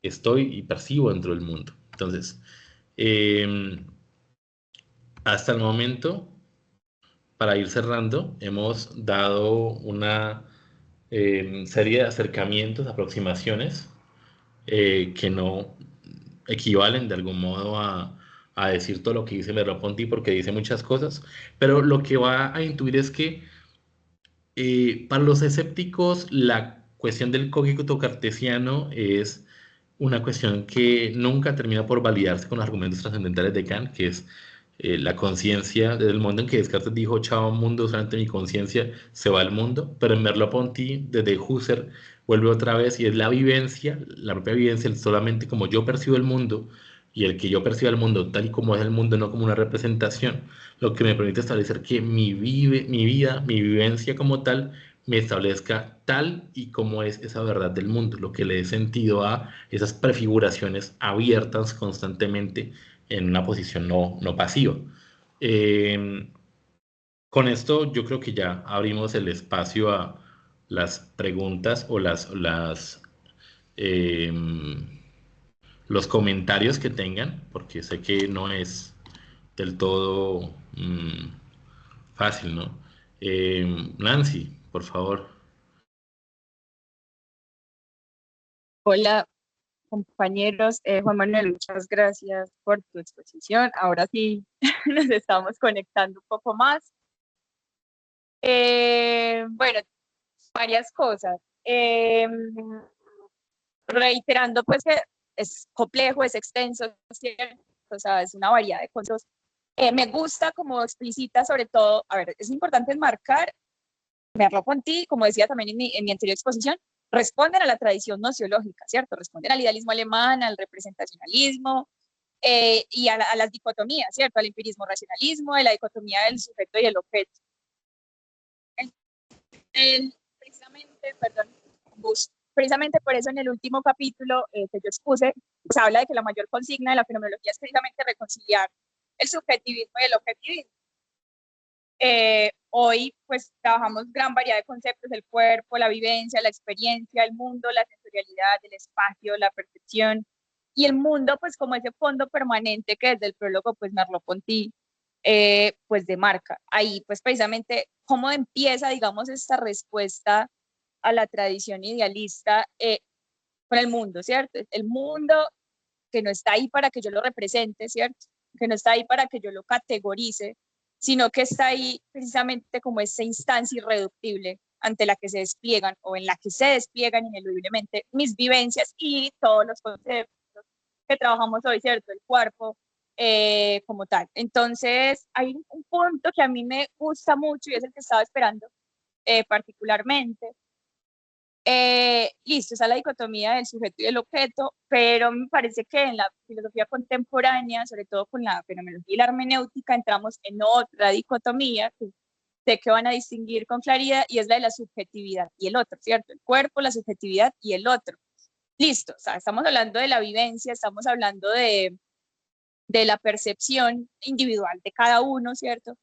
estoy y percibo dentro del mundo. Entonces, eh, hasta el momento, para ir cerrando, hemos dado una serie de acercamientos, aproximaciones que no equivalen de algún modo a decir todo lo que dice Merleau-Ponty porque dice muchas cosas, pero lo que va a intuir es que para los escépticos la cuestión del cogito cartesiano es una cuestión que nunca termina por validarse con los argumentos trascendentales de Kant, que es la conciencia, desde el momento en que Descartes dijo, chao mundo, solamente mi conciencia se va al mundo, pero en Merleau-Ponty, desde Husserl, vuelve otra vez y es la vivencia, la propia vivencia, el solamente como yo percibo el mundo y el que yo perciba el mundo tal y como es el mundo, no como una representación, lo que me permite establecer que mi vida, mi vivencia como tal, me establezca tal y como es esa verdad del mundo, lo que le dé sentido a esas prefiguraciones abiertas constantemente en una posición no pasiva. Eh, con esto yo creo que ya abrimos el espacio a las preguntas o eh, los comentarios que tengan, porque sé que no es del todo fácil, ¿no? Nancy, por favor. Hola, compañeros. Juan Manuel, muchas gracias por tu exposición. Ahora sí nos estamos conectando un poco más. Bueno, varias cosas. Reiterando, pues que es complejo, es extenso, ¿cierto? O sea, es una variedad de cosas. Me gusta como explicita sobre todo, a ver, es importante enmarcar, Merleau-Ponty, como decía también en mi anterior exposición, responden a la tradición nociológica, ¿cierto? Responden al idealismo alemán, al representacionalismo y a las dicotomías, ¿cierto? Al empirismo racionalismo, a la dicotomía del sujeto y el objeto. Precisamente, perdón, precisamente por eso en el último capítulo que yo expuse, se habla de que la mayor consigna de la fenomenología es precisamente reconciliar el subjetivismo y el objetivismo. hoy pues trabajamos gran variedad de conceptos, el cuerpo, la vivencia, la experiencia, el mundo, la sensorialidad, el espacio, la percepción, y el mundo pues como ese fondo permanente que desde el prólogo pues Merleau-Ponty pues demarca. Ahí pues precisamente cómo empieza, digamos, esta respuesta a la tradición idealista con el mundo, ¿cierto? El mundo que no está ahí para que yo lo represente, ¿cierto? Que no está ahí para que yo lo categorice, sino que está ahí precisamente como esa instancia irreductible ante la que se despliegan o en la que se despliegan ineludiblemente mis vivencias y todos los conceptos que trabajamos hoy, ¿cierto? El cuerpo como tal. Entonces, hay un punto que a mí me gusta mucho y es el que estaba esperando particularmente, listo, esa es la dicotomía del sujeto y del objeto, pero me parece que en la filosofía contemporánea, sobre todo con la fenomenología y la hermenéutica, entramos en otra dicotomía que sé que van a distinguir con claridad y es la de la subjetividad y el otro, ¿cierto? El cuerpo, la subjetividad y el otro. Listo, o sea, estamos hablando de la vivencia, estamos hablando de la percepción individual de cada uno, ¿cierto?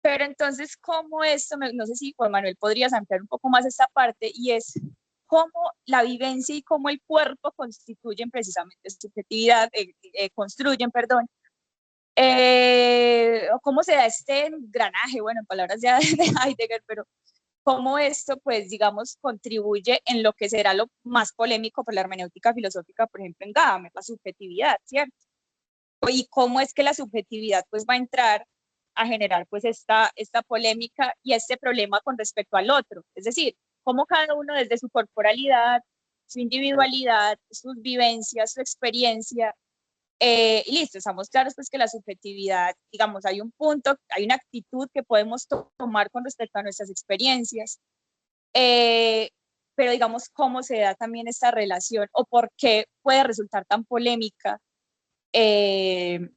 Pero entonces, ¿cómo esto, no sé si Juan Manuel podrías ampliar un poco más esta parte, y es cómo la vivencia y cómo el cuerpo constituyen precisamente subjetividad, construyen, perdón, cómo se da este engranaje, bueno, en palabras ya de Heidegger, pero cómo esto, pues, digamos, contribuye en lo que será lo más polémico por la hermenéutica filosófica, por ejemplo, en Gadamer, la subjetividad, ¿cierto? Y cómo es que la subjetividad, pues, va a entrar a generar, pues, esta polémica y este problema con respecto al otro. Es decir, cómo cada uno desde su corporalidad, su individualidad, sus vivencias, su experiencia, y listo, estamos claros pues que la subjetividad, digamos, hay un punto, hay una actitud que podemos tomar con respecto a nuestras experiencias, eh, pero digamos cómo se da también esta relación o por qué puede resultar tan polémica, eh,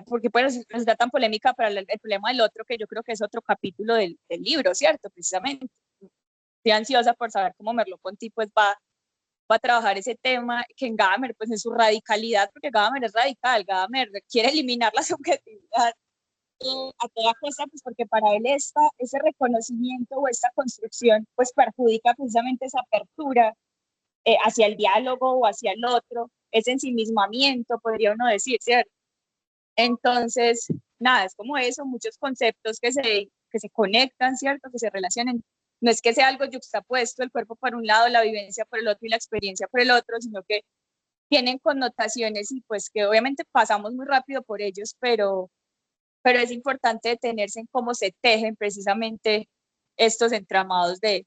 porque puede resultar tan polémica para el problema del otro, que yo creo que es otro capítulo del libro, ¿cierto? Precisamente. Estoy ansiosa por saber cómo Merleau-Ponty pues va a trabajar ese tema, que en Gadamer, pues en su radicalidad, porque Gadamer es radical, Gadamer quiere eliminar la subjetividad a toda costa, pues porque para él ese reconocimiento o esta construcción, pues perjudica precisamente esa apertura hacia el diálogo o hacia el otro, ese ensimismamiento, podría uno decir, ¿cierto? Entonces, nada, es como eso, muchos conceptos que se conectan, ¿cierto? Que se relacionan. No es que sea algo yuxtapuesto, el cuerpo por un lado, la vivencia por el otro y la experiencia por el otro, sino que tienen connotaciones y pues que obviamente pasamos muy rápido por ellos, pero es importante detenerse en cómo se tejen precisamente estos entramados de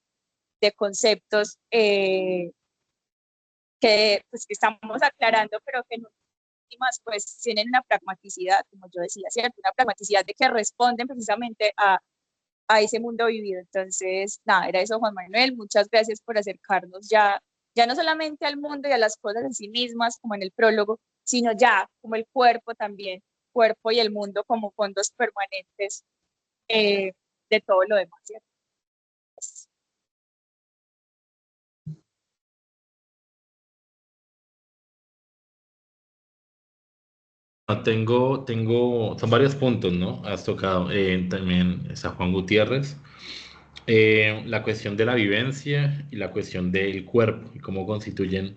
conceptos pues, que estamos aclarando, pero que en últimas pues tienen una pragmaticidad, como yo decía, ¿cierto? Una pragmaticidad de que responden precisamente a ese mundo vivido. Entonces, nada, era eso, Juan Manuel. Muchas gracias por acercarnos ya no solamente al mundo y a las cosas en sí mismas, como en el prólogo, sino ya como el cuerpo también, cuerpo y el mundo como fondos permanentes de todo lo demás, ¿cierto? No, son varios puntos, ¿no? Has tocado también está Juan Gutiérrez. La cuestión de la vivencia y la cuestión del cuerpo y cómo constituyen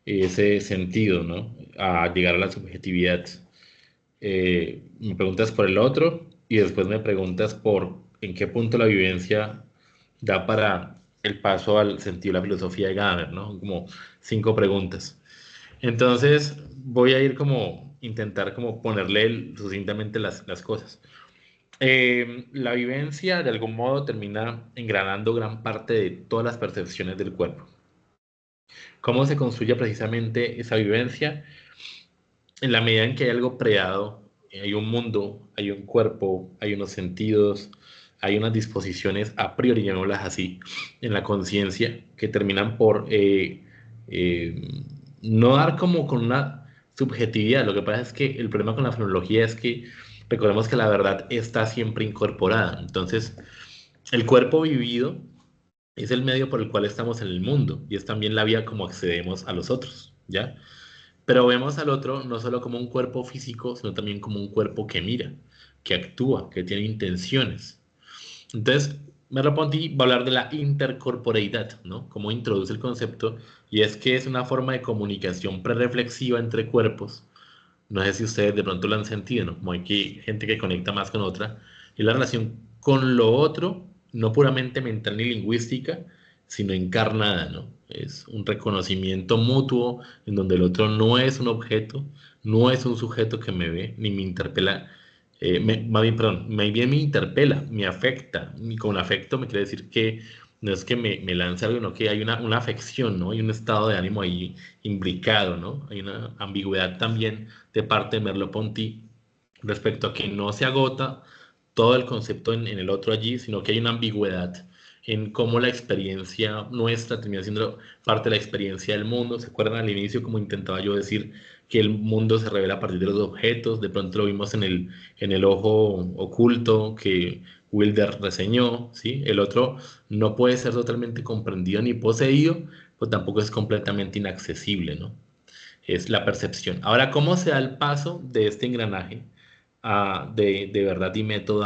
ese sentido, ¿no? A llegar a la subjetividad. Me preguntas por el otro y después me preguntas por en qué punto la vivencia da para el paso al sentido de la filosofía de Gadamer, ¿no? Como 5 preguntas. Entonces voy a ir como intentar como ponerle sucintamente las cosas. La vivencia de algún modo termina engranando gran parte de todas las percepciones del cuerpo. ¿Cómo se construye precisamente esa vivencia? En la medida en que hay algo predado, hay un mundo, hay un cuerpo, hay unos sentidos, hay unas disposiciones a priori, llamémoslas así, en la conciencia, que terminan por eh, no dar como con una subjetividad. Lo que pasa es que el problema con la fenomenología es que recordemos que la verdad está siempre incorporada. Entonces, el cuerpo vivido es el medio por el cual estamos en el mundo y es también la vía como accedemos a los otros, ¿ya? Pero vemos al otro no solo como un cuerpo físico, sino también como un cuerpo que mira, que actúa, que tiene intenciones. Entonces, Merleau-Ponty va a hablar de la intercorporeidad, ¿no? Cómo introduce el concepto, y es que es una forma de comunicación prereflexiva entre cuerpos. No sé si ustedes de pronto lo han sentido, ¿no? Como hay gente que conecta más con otra, y la relación con lo otro, no puramente mental ni lingüística, sino encarnada, ¿no? Es un reconocimiento mutuo en donde el otro no es un objeto, no es un sujeto que me ve, ni me interpela, más bien, perdón, más bien me interpela, me afecta, y con afecto me quiere decir que no es que me lance algo, sino que hay una afección, ¿no? Hay un estado de ánimo ahí imbricado, ¿no? Hay una ambigüedad también de parte de Merleau-Ponty respecto a que no se agota todo el concepto en el otro allí, sino que hay una ambigüedad en cómo la experiencia nuestra termina siendo parte de la experiencia del mundo. ¿Se acuerdan al inicio como intentaba yo decir que el mundo se revela a partir de los objetos? De pronto lo vimos en el ojo oculto que Wilder reseñó, ¿sí? El otro no puede ser totalmente comprendido ni poseído, pues tampoco es completamente inaccesible, ¿no? Es la percepción. Ahora, ¿cómo se da el paso de este engranaje de verdad y método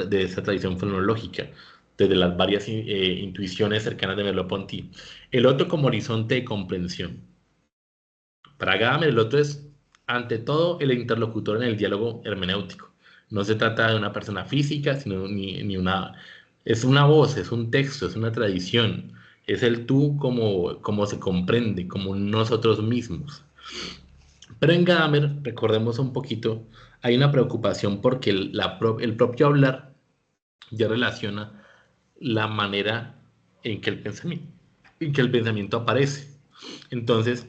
de esa tradición fenomenológica, desde las varias intuiciones cercanas de Merleau-Ponty? El otro como horizonte de comprensión. Para Gadamer, el otro es, ante todo, el interlocutor en el diálogo hermenéutico. No se trata de una persona física, sino ni una... Es una voz, es un texto, es una tradición. Es el tú como se comprende, como nosotros mismos. Pero en Gadamer, recordemos un poquito, hay una preocupación porque el propio hablar ya relaciona la manera en que el pensamiento aparece. Entonces,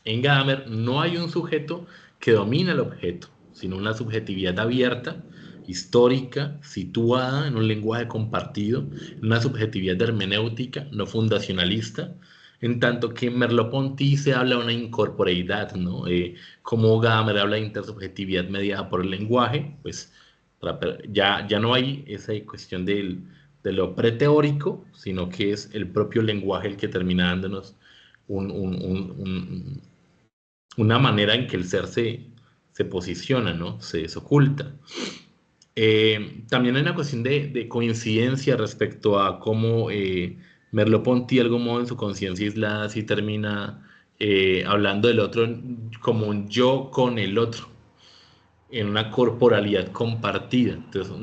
en Gadamer no hay un sujeto que domina el objeto, sino una subjetividad abierta, histórica, situada en un lenguaje compartido, una subjetividad hermenéutica, no fundacionalista, en tanto que en Merleau-Ponty se habla de una incorporeidad, ¿no? Como Gadamer habla de intersubjetividad mediada por el lenguaje, pues ya no hay esa cuestión de lo preteórico, sino que es el propio lenguaje el que termina dándonos un, un, un, un, una manera en que el ser se posiciona, ¿no? Se oculta. También hay una cuestión de coincidencia respecto a cómo Merleau-Ponty, de algún modo, en su conciencia aislada, sí termina hablando del otro como un yo con el otro, en una corporalidad compartida. Entonces,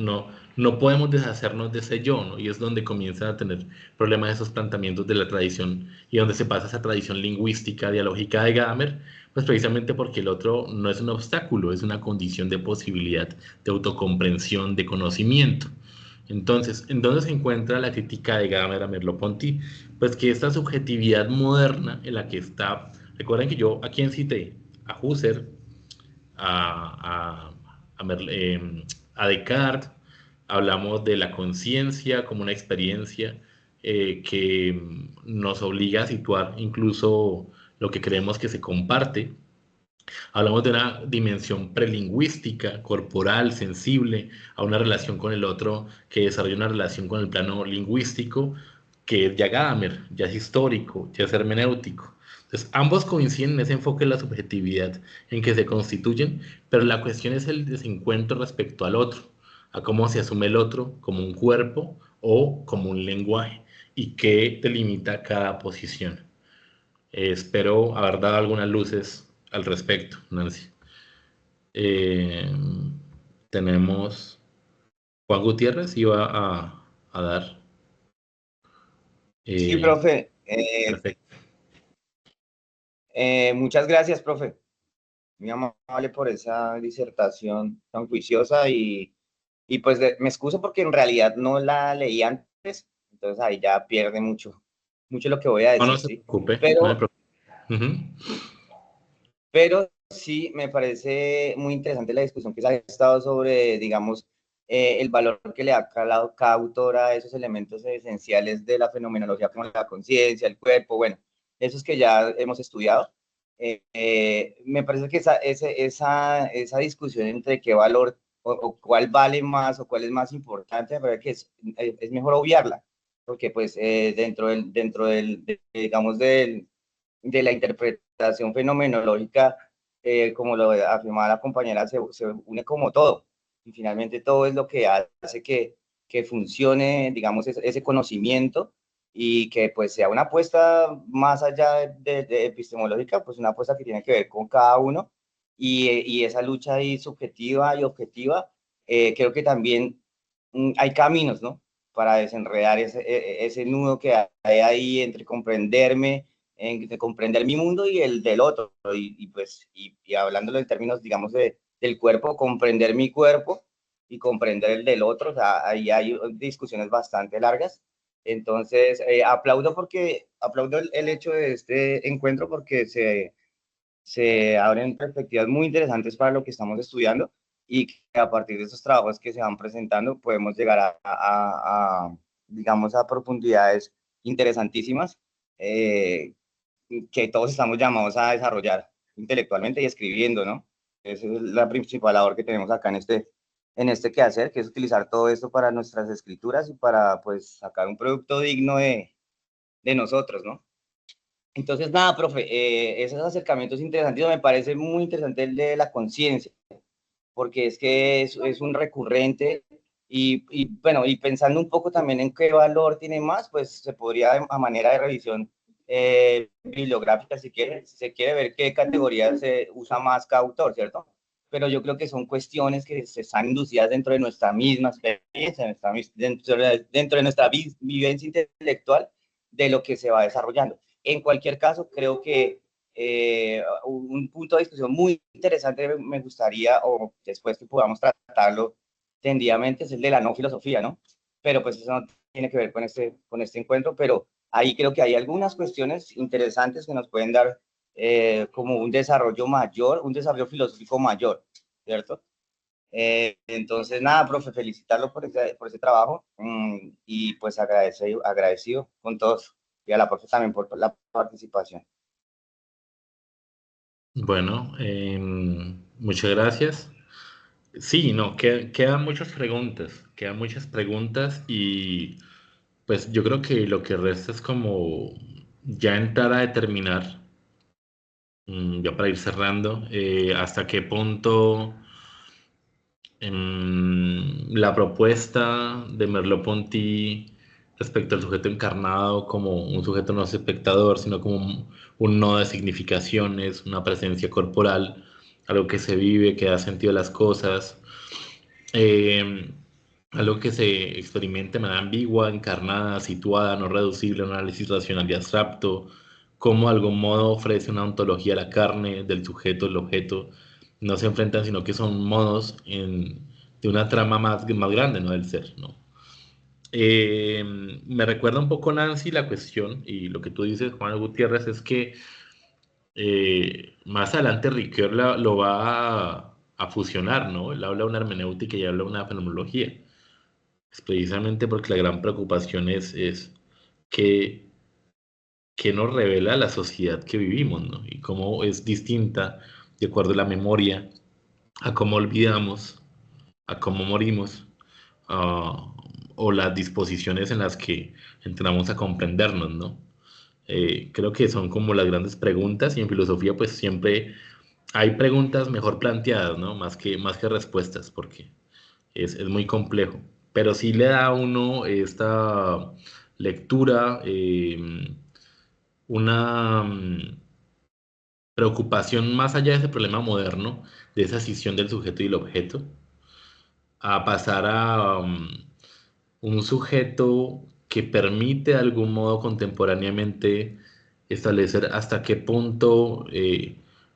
no podemos deshacernos de ese yo, ¿no? Y es donde comienzan a tener problemas esos planteamientos de la tradición y donde se pasa esa tradición lingüística, dialógica de Gadamer, pues precisamente porque el otro no es un obstáculo, es una condición de posibilidad, de autocomprensión, de conocimiento. Entonces, ¿en dónde se encuentra la crítica de Gadamer a Merleau-Ponty? Pues que esta subjetividad moderna en la que está, recuerden que yo a quién cité, a Husserl, a, a Descartes, hablamos de la conciencia como una experiencia que nos obliga a situar incluso lo que creemos que se comparte. Hablamos de una dimensión prelingüística, corporal, sensible, a una relación con el otro que desarrolla una relación con el plano lingüístico, que es ya Gadamer, ya es histórico, ya es hermenéutico. Entonces, ambos coinciden en ese enfoque de la subjetividad en que se constituyen, pero la cuestión es el desencuentro respecto al otro, a cómo se asume el otro como un cuerpo o como un lenguaje y qué delimita cada posición. Espero haber dado algunas luces al respecto, Nancy. Eh, tenemos Juan Gutiérrez, iba a dar. Sí, Eh, profe. perfecto. Muchas gracias, profe. Muy amable por esa disertación tan juiciosa y pues me excuso porque en realidad no la leí antes, entonces ahí ya pierde mucho lo que voy a No, no decir, se ¿sí? preocupe, no se Pero, preocupe. Ujú. pero sí me parece muy interesante la discusión que se ha estado sobre, digamos, el valor que le ha calado cada autor a esos elementos esenciales de la fenomenología como la conciencia, el cuerpo, bueno, esos que ya hemos estudiado. Me parece que esa discusión entre qué valor o cuál vale más o cuál es más importante, me parece que es mejor obviarla, porque pues digamos, de la interpretación fenomenológica, como lo afirmaba la compañera, se une como todo. y finalmente todo es lo que hace que funcione, digamos, ese conocimiento y que pues sea una apuesta más allá de epistemológica, pues una apuesta que tiene que ver con cada uno y esa lucha ahí subjetiva y objetiva, creo que también hay caminos, ¿no? Para desenredar ese nudo que hay ahí entre comprenderme, de comprender mi mundo y el del otro, y hablándolo en términos, digamos, del cuerpo, comprender mi cuerpo y comprender el del otro, o sea, ahí hay discusiones bastante largas. Entonces, aplaudo el hecho de este encuentro porque se abren perspectivas muy interesantes para lo que estamos estudiando y que a partir de esos trabajos que se van presentando podemos llegar digamos, a profundidades interesantísimas que todos estamos llamados a desarrollar intelectualmente y escribiendo, ¿no? Esa es la principal labor que tenemos acá en este quehacer, que es utilizar todo esto para nuestras escrituras y para, pues, sacar un producto digno de nosotros, ¿no? Entonces, nada, profe, esos acercamientos interesantes, me parece muy interesante el de la conciencia, porque es que es un recurrente bueno, y pensando un poco también en qué valor tiene más, pues se podría a manera de revisión bibliográfica, si se quiere ver qué categoría se usa más cada autor, ¿cierto? Pero yo creo que son cuestiones que se están inducidas dentro de nuestra misma experiencia, dentro de nuestra vivencia intelectual de lo que se va desarrollando. En cualquier caso, creo que un punto de discusión muy interesante me gustaría, o después que podamos tratarlo tendidamente, es el de la no filosofía, ¿no? Pero pues eso no tiene que ver con este encuentro, pero ahí creo que hay algunas cuestiones interesantes que nos pueden dar como un desarrollo mayor, un desarrollo filosófico mayor, ¿cierto? Entonces, nada, profe, felicitarlo por ese trabajo y pues agradecido con todos y a la profe también por la participación. Bueno, muchas gracias. Sí, no, quedan muchas preguntas y pues yo creo que lo que resta es como ya entrar a determinar, ya para ir cerrando, hasta qué punto la propuesta de Merleau-Ponty respecto al sujeto encarnado como un sujeto no espectador, sino como un nodo de significaciones, una presencia corporal, algo que se vive, que da sentido a las cosas, eh, algo que se experimenta de manera ambigua, encarnada, situada, no reducible a un análisis racional y abstracto, como de algún modo ofrece una ontología a la carne del sujeto, el objeto, no se enfrentan, sino que son modos de una trama más grande, ¿no? Del ser, ¿no? Me recuerda un poco, Nancy, la cuestión, y lo que tú dices, Juan Gutiérrez, es que más adelante Ricoeur lo va a fusionar, ¿no? Él habla de una hermenéutica y habla de una fenomenología. Es precisamente porque la gran preocupación es que, que nos revela la sociedad que vivimos, ¿no? Y cómo es distinta, de acuerdo a la memoria, a cómo olvidamos, a cómo morimos, uh, o las disposiciones en las que entramos a comprendernos, ¿no? Creo que son como las grandes preguntas y en filosofía pues siempre hay preguntas mejor planteadas, ¿no? Más que respuestas, porque es muy complejo. Pero sí le da a uno esta lectura, una preocupación más allá de ese problema moderno, de esa escisión del sujeto y el objeto, a pasar a un sujeto que permite de algún modo contemporáneamente establecer hasta qué punto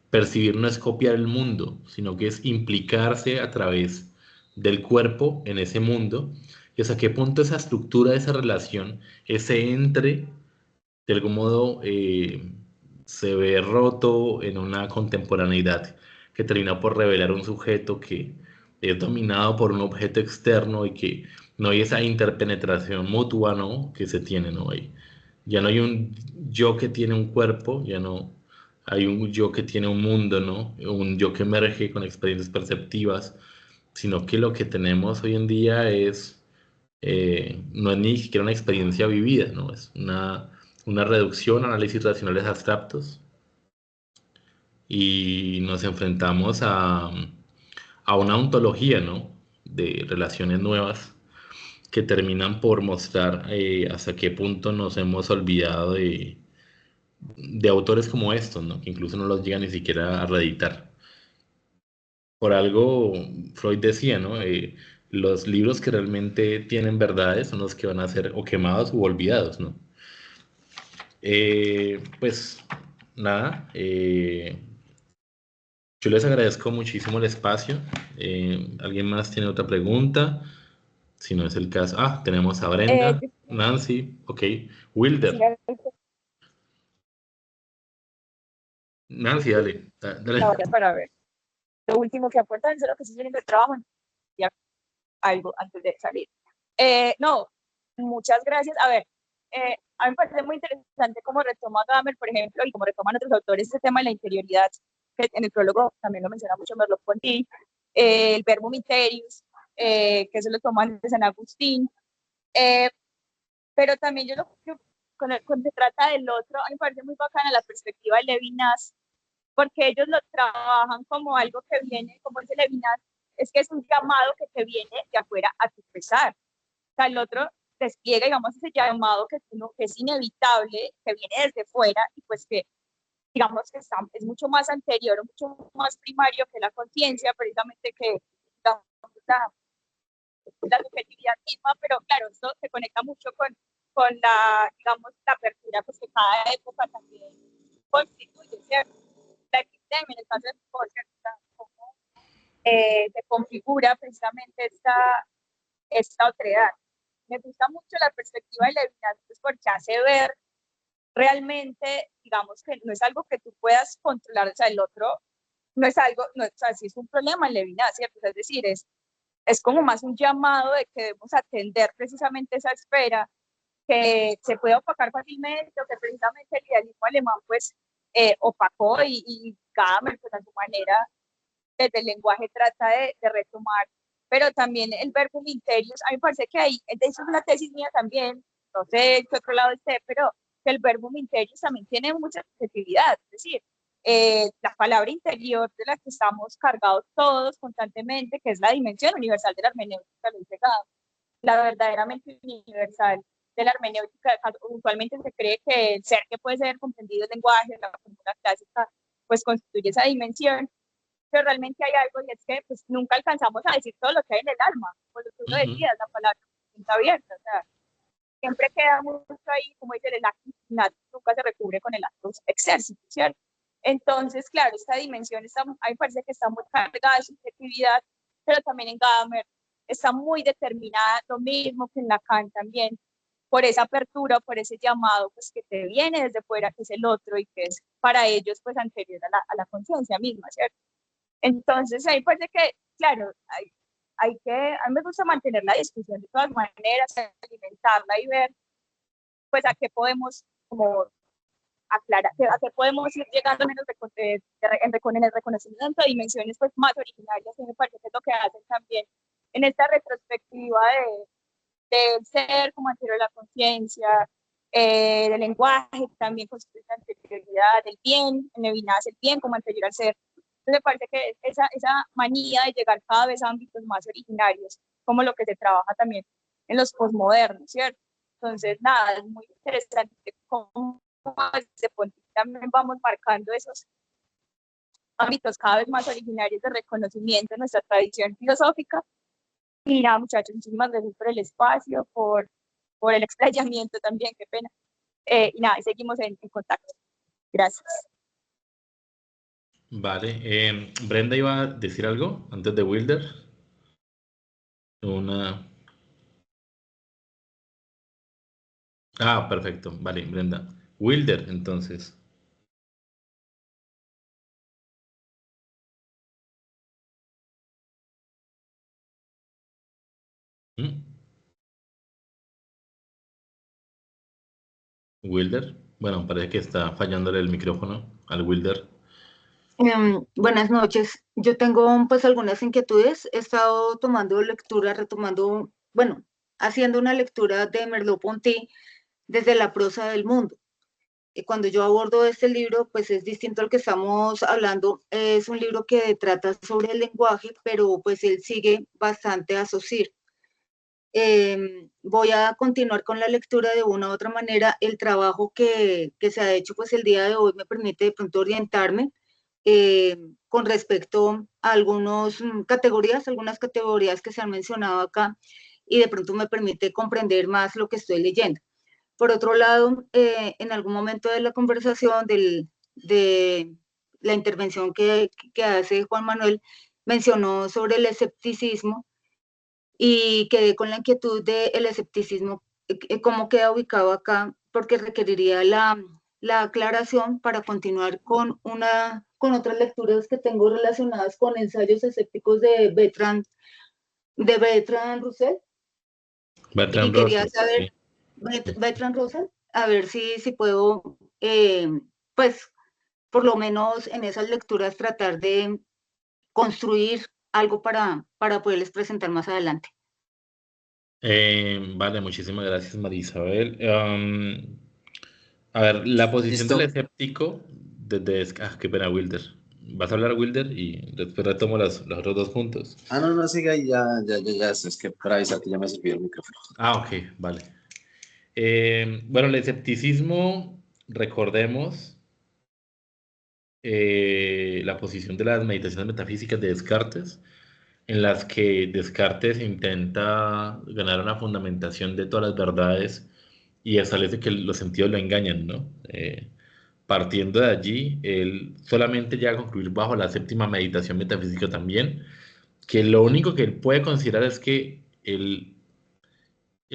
percibir no es copiar el mundo, sino que es implicarse a través del cuerpo en ese mundo, y hasta qué punto esa estructura de esa relación, ese entre, de algún modo se ve roto en una contemporaneidad que termina por revelar un sujeto que es dominado por un objeto externo y que no hay esa interpenetración mutua, ¿no? Que se tiene, ¿no? Ya no hay un yo que tiene un cuerpo, ya no hay un yo que tiene un mundo, ¿no? Un yo que emerge con experiencias perceptivas, sino que lo que tenemos hoy en día no es ni siquiera una experiencia vivida, ¿no? Es una reducción, análisis racionales abstractos y nos enfrentamos a una ontología, ¿no? de relaciones nuevas que terminan por mostrar hasta qué punto nos hemos olvidado de autores como estos, ¿no? Que incluso no los llegan ni siquiera a reeditar. Por algo, Freud decía, ¿no? Los libros que realmente tienen verdades son los que van a ser o quemados u olvidados, ¿no? Pues nada, yo les agradezco muchísimo el espacio. ¿Alguien más tiene otra pregunta? Si no es el caso. Ah, tenemos a Brenda, Yo Nancy, ok, Wilder. quisiera Nancy, dale, dale. ahora para ver. Lo último que aportan es lo que estoy saliendo del trabajo, y algo antes de salir. No, muchas gracias. A ver, a mí me parece muy interesante cómo retoma Gadamer, por ejemplo, y cómo retoman otros autores este tema de la interioridad, que en el prólogo también lo menciona mucho Merleau-Ponty, el verbum interius, que eso lo toman de San Agustín, pero también yo cuando se trata del otro, a mí me parece muy bacana la perspectiva de Levinas, porque ellos lo trabajan como algo que viene, como dice Levinas, es que es un llamado que te viene de afuera a tu pesar. O sea, el otro despliega, digamos, ese llamado que es inevitable, que viene desde fuera y pues que, digamos, que es mucho más anterior, mucho más primario que la conciencia, precisamente que digamos, la subjetividad misma, pero claro, esto se conecta mucho con la, digamos, la apertura pues, que cada época también constituye, ¿cierto? La epidemia, en el caso de Foucault, cómo se configura precisamente esta otredad. Me gusta mucho la perspectiva de Levinas, pues porque hace ver realmente, digamos, que no es algo que tú puedas controlar, o sea, el otro no es algo, no, o sea, sí es un problema en Levinas, ¿cierto? Es decir, es como más un llamado de que debemos atender precisamente esa esfera que se puede opacar fácilmente o que precisamente el idealismo alemán pues opacó y Gadamer pues a su manera desde el lenguaje trata de retomar, pero también el verbum interius, a mí me parece que ahí, eso es una tesis mía también, no sé qué otro lado esté, pero que el verbum interius también tiene mucha subjetividad, es decir, la palabra interior de la que estamos cargados todos constantemente, que es la dimensión universal de la hermenéutica, lo dice Gadamer, la verdaderamente universal de la hermenéutica, usualmente se cree que el ser que puede ser comprendido en lenguaje, la fórmula clásica, pues constituye esa dimensión, pero realmente hay algo y es que pues, nunca alcanzamos a decir todo lo que hay en el alma, por lo que uno decía, la palabra está abierta, o sea, siempre queda mucho ahí, como dice el acto, nunca se recubre con el acto exército, ¿cierto? Entonces, claro, esta dimensión está, a mí me parece que está muy cargada de subjetividad, pero también en Gadamer está muy determinada, lo mismo que en Lacan también, por esa apertura, por ese llamado pues, que te viene desde fuera, que es el otro y que es para ellos pues anterior a la conciencia misma, ¿cierto? Entonces, ahí parece que, claro, a mí me gusta mantener la discusión de todas maneras, alimentarla y ver, pues, a qué podemos, como, aclarar, a qué podemos ir llegando en el reconocimiento de dimensiones, pues, más originarias, y me parece que es lo que hacen también en esta retrospectiva del ser como anterior a la conciencia, del lenguaje, también construye la anterioridad del bien, en Levinas el bien como anterior al ser. Entonces me parece que esa manía de llegar cada vez a ámbitos más originarios, como lo que se trabaja también en los posmodernos, ¿cierto? Entonces, nada, es muy interesante cómo desde Ponti también vamos marcando esos ámbitos cada vez más originarios de reconocimiento de nuestra tradición filosófica. Y nada, muchachos, muchísimas gracias por el espacio, por el explayamiento también, qué pena. Y nada, seguimos en contacto. Gracias. Vale, Brenda iba a decir algo antes de Wilder. Una... Ah, perfecto, vale, Brenda. Wilder, entonces. ¿Mm? Wilder. Bueno, parece que está fallándole el micrófono al Wilder. Buenas noches. Yo tengo pues algunas inquietudes. He estado tomando lectura, retomando, bueno, haciendo una lectura de Merleau-Ponty desde la prosa del mundo. cuando yo abordo este libro, pues es distinto al que estamos hablando. Es un libro que trata sobre el lenguaje, pero pues él sigue bastante a Saussure. Voy a continuar con la lectura de una u otra manera. El trabajo que se ha hecho pues el día de hoy me permite de pronto orientarme con respecto a algunas categorías que se han mencionado acá, y de pronto me permite comprender más lo que estoy leyendo. Por otro lado, en algún momento de la conversación, de la intervención que hace Juan Manuel, mencionó sobre el escepticismo, y quedé con la inquietud del escepticismo, cómo queda ubicado acá, porque requeriría la aclaración para continuar con otras lecturas que tengo relacionadas con ensayos escépticos de Bertrand Russell. Y Bertrand quería Russell, saber, sí. Bertrand Russell, a ver si puedo, pues, por lo menos en esas lecturas tratar de construir algo para poderles presentar más adelante. Vale, muchísimas gracias, María Isabel. A ver, la posición del Listo. escéptico desde... Ah, qué pena, Wilder. Vas a hablar, Wilder, y después retomo los otros dos puntos. Ah, no, siga ahí, ya, es que para avisar que ya me sirvió el micrófono. Ah, ok, vale. Bueno, el escepticismo, recordemos la posición de las meditaciones metafísicas de Descartes, en las que Descartes intenta ganar una fundamentación de todas las verdades y establece que los sentidos lo engañan, ¿no? Partiendo de allí, él solamente llega a concluir bajo la séptima meditación metafísica también, que lo único que él puede considerar es que él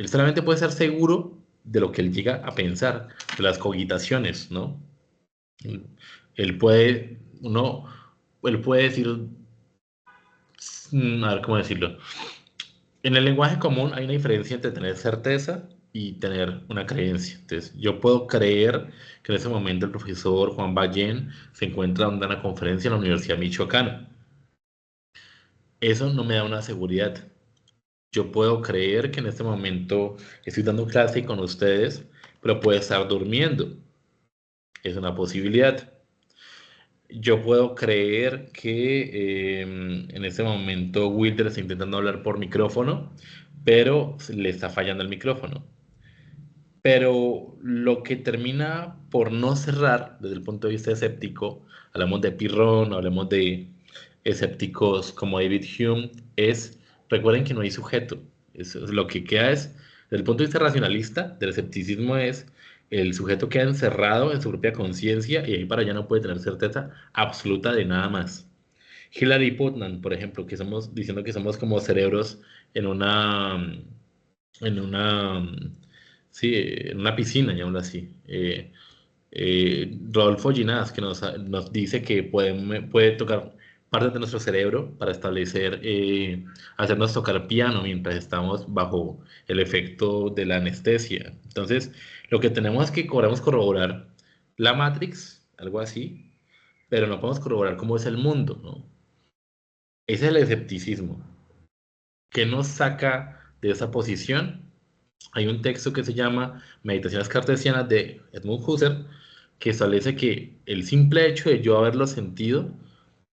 solamente puede ser seguro de lo que él llega a pensar, de las cogitaciones, ¿no? Él puede, uno, él puede decir, a ver cómo decirlo. En el lenguaje común hay una diferencia entre tener certeza y tener una creencia. Entonces, yo puedo creer que en ese momento el profesor Juan Ballén se encuentra dando una conferencia en la Universidad Michoacana. Eso no me da una seguridad. Yo puedo creer que en este momento estoy dando clase con ustedes, pero puede estar durmiendo. Es una posibilidad. Yo puedo creer que en este momento Wilder está intentando hablar por micrófono, pero le está fallando el micrófono. Pero lo que termina por no cerrar desde el punto de vista escéptico, hablamos de Pirrón, hablamos de escépticos como David Hume, recuerden que no hay sujeto. Lo que queda es, desde el punto de vista racionalista, del escepticismo es, el sujeto queda encerrado en su propia conciencia y ahí para allá no puede tener certeza absoluta de nada más. Hilary Putnam, por ejemplo, que estamos diciendo que somos como cerebros en en una, sí, en una piscina, llamémoslo así. Rodolfo Ginás, que nos dice que puede tocar partes de nuestro cerebro para establecer, hacernos tocar piano mientras estamos bajo el efecto de la anestesia. Entonces, lo que tenemos es que podemos corroborar la Matrix, algo así, pero no podemos corroborar cómo es el mundo, ¿no? Ese es el escepticismo. ¿Qué nos saca de esa posición? Hay un texto que se llama Meditaciones cartesianas de Edmund Husserl, que establece que el simple hecho de yo haberlo sentido,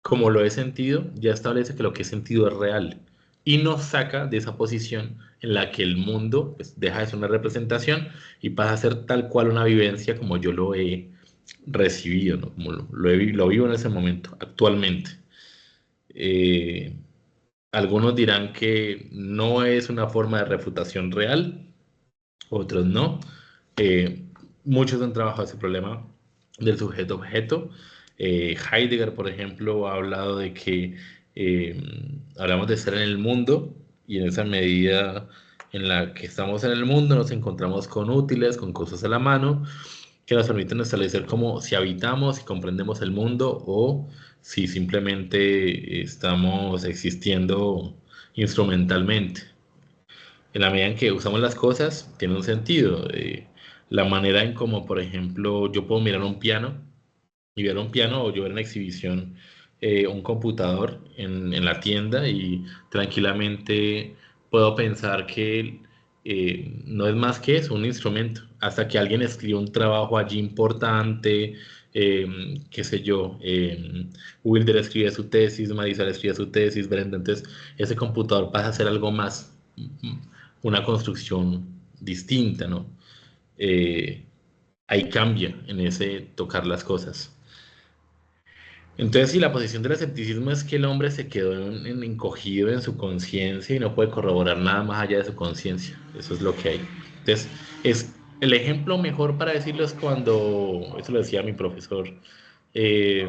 como lo he sentido, ya establece que lo que he sentido es real. Y nos saca de esa posición en la que el mundo pues, deja de ser una representación y pasa a ser tal cual una vivencia como yo lo he recibido, ¿no? Como lo vivo en ese momento, actualmente. Algunos dirán que no es una forma de refutación real, otros no. Eh, Muchos han trabajado ese problema del sujeto-objeto. Heidegger, por ejemplo, ha hablado de que hablamos de estar en el mundo y en esa medida en la que estamos en el mundo nos encontramos con útiles, con cosas a la mano que nos permiten establecer como si habitamos y comprendemos el mundo o si simplemente estamos existiendo instrumentalmente. En la medida en que usamos las cosas, tiene un sentido. La manera en como, por ejemplo, yo puedo mirar un piano y ver un piano o yo ver una exhibición, un computador en la tienda y tranquilamente puedo pensar que no es más que eso, un instrumento. Hasta que alguien escribe un trabajo allí importante, qué sé yo, Wilder escribe su tesis, Marisol escribe su tesis, Brenda, entonces ese computador pasa a ser algo más, una construcción distinta, ¿no? Ahí cambia en ese tocar las cosas. Entonces, si la posición del escepticismo es que el hombre se quedó encogido en su conciencia y no puede corroborar nada más allá de su conciencia, eso es lo que hay. Entonces, es el ejemplo mejor para decirlo es cuando, eso lo decía mi profesor eh,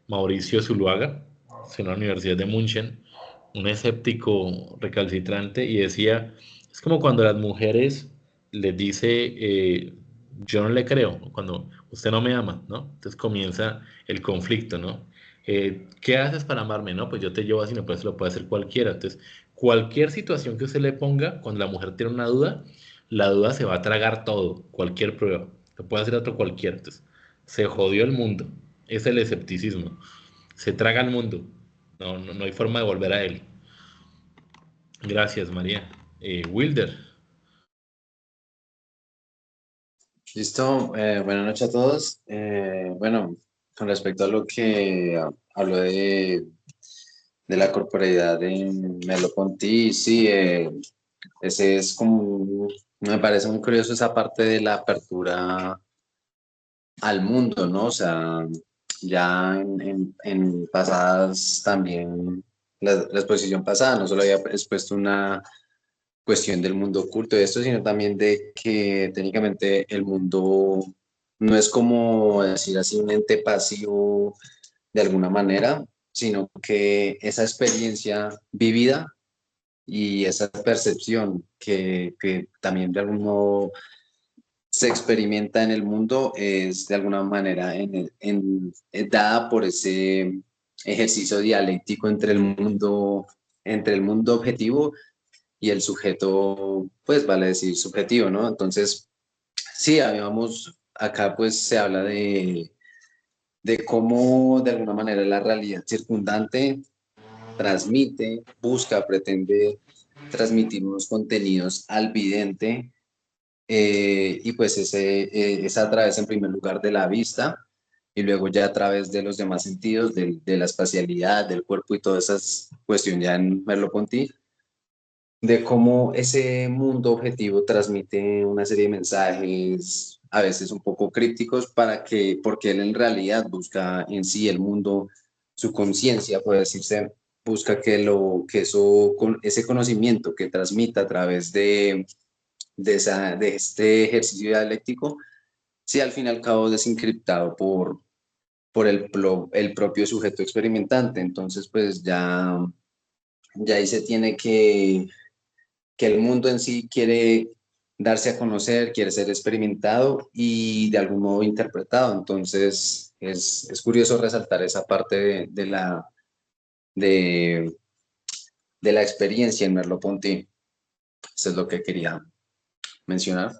Mauricio Zuluaga, en la Universidad de München, un escéptico recalcitrante, y decía, es como cuando las mujeres les dice, yo no le creo, cuando usted no me ama, ¿no? Entonces comienza el conflicto, ¿no? ¿Qué haces para amarme? No, pues yo te llevo así, no, pues lo puede hacer cualquiera. Entonces, cualquier situación que usted le ponga, cuando la mujer tiene una duda, la duda se va a tragar todo, cualquier prueba, lo puede hacer otro cualquiera. Entonces, se jodió el mundo, es el escepticismo, se traga el mundo, no hay forma de volver a él. Gracias, María. Wilder. Listo, buenas noches a todos. Bueno, con respecto a lo que habló de la corporeidad de Merleau-Ponty, sí, ese es como, me parece muy curioso esa parte de la apertura al mundo, ¿no? O sea, ya en pasadas también, la exposición pasada no solo había expuesto una cuestión del mundo oculto y esto, sino también de que técnicamente el mundo no es como decir así un ente pasivo de alguna manera, sino que esa experiencia vivida y esa percepción que también de algún modo se experimenta en el mundo es de alguna manera dada por ese ejercicio dialéctico entre el mundo objetivo y el sujeto, pues vale decir subjetivo, ¿no? Entonces, sí, habíamos, acá pues se habla de cómo de alguna manera la realidad circundante transmite, busca, pretende transmitir unos contenidos al vidente y pues es a través en primer lugar de la vista y luego ya a través de los demás sentidos, de la espacialidad, del cuerpo y todas esas cuestiones ya en Merleau-Ponty, de cómo ese mundo objetivo transmite una serie de mensajes, a veces un poco crípticos, porque él en realidad busca en sí el mundo, su conciencia, puede decirse, busca ese conocimiento que transmita a través de este ejercicio dialéctico, sea al fin y al cabo desencriptado por el propio sujeto experimentante. Entonces, pues ya ahí se tiene que el mundo en sí quiere darse a conocer, quiere ser experimentado y de algún modo interpretado. Entonces, es curioso resaltar esa parte de, de la experiencia en Merleau-Ponty. Eso es lo que quería mencionar.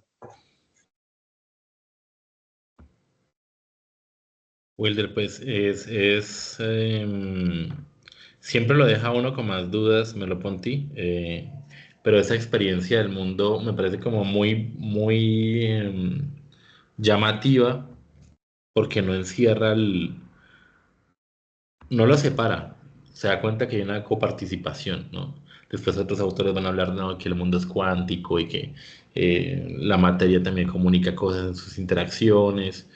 Wilder, pues siempre lo deja uno con más dudas, me lo ponti, pero esa experiencia del mundo me parece como muy llamativa porque no encierra no lo separa, se da cuenta que hay una coparticipación, ¿no? Después otros autores van a hablar, ¿no?, que el mundo es cuántico y que la materia también comunica cosas en sus interacciones.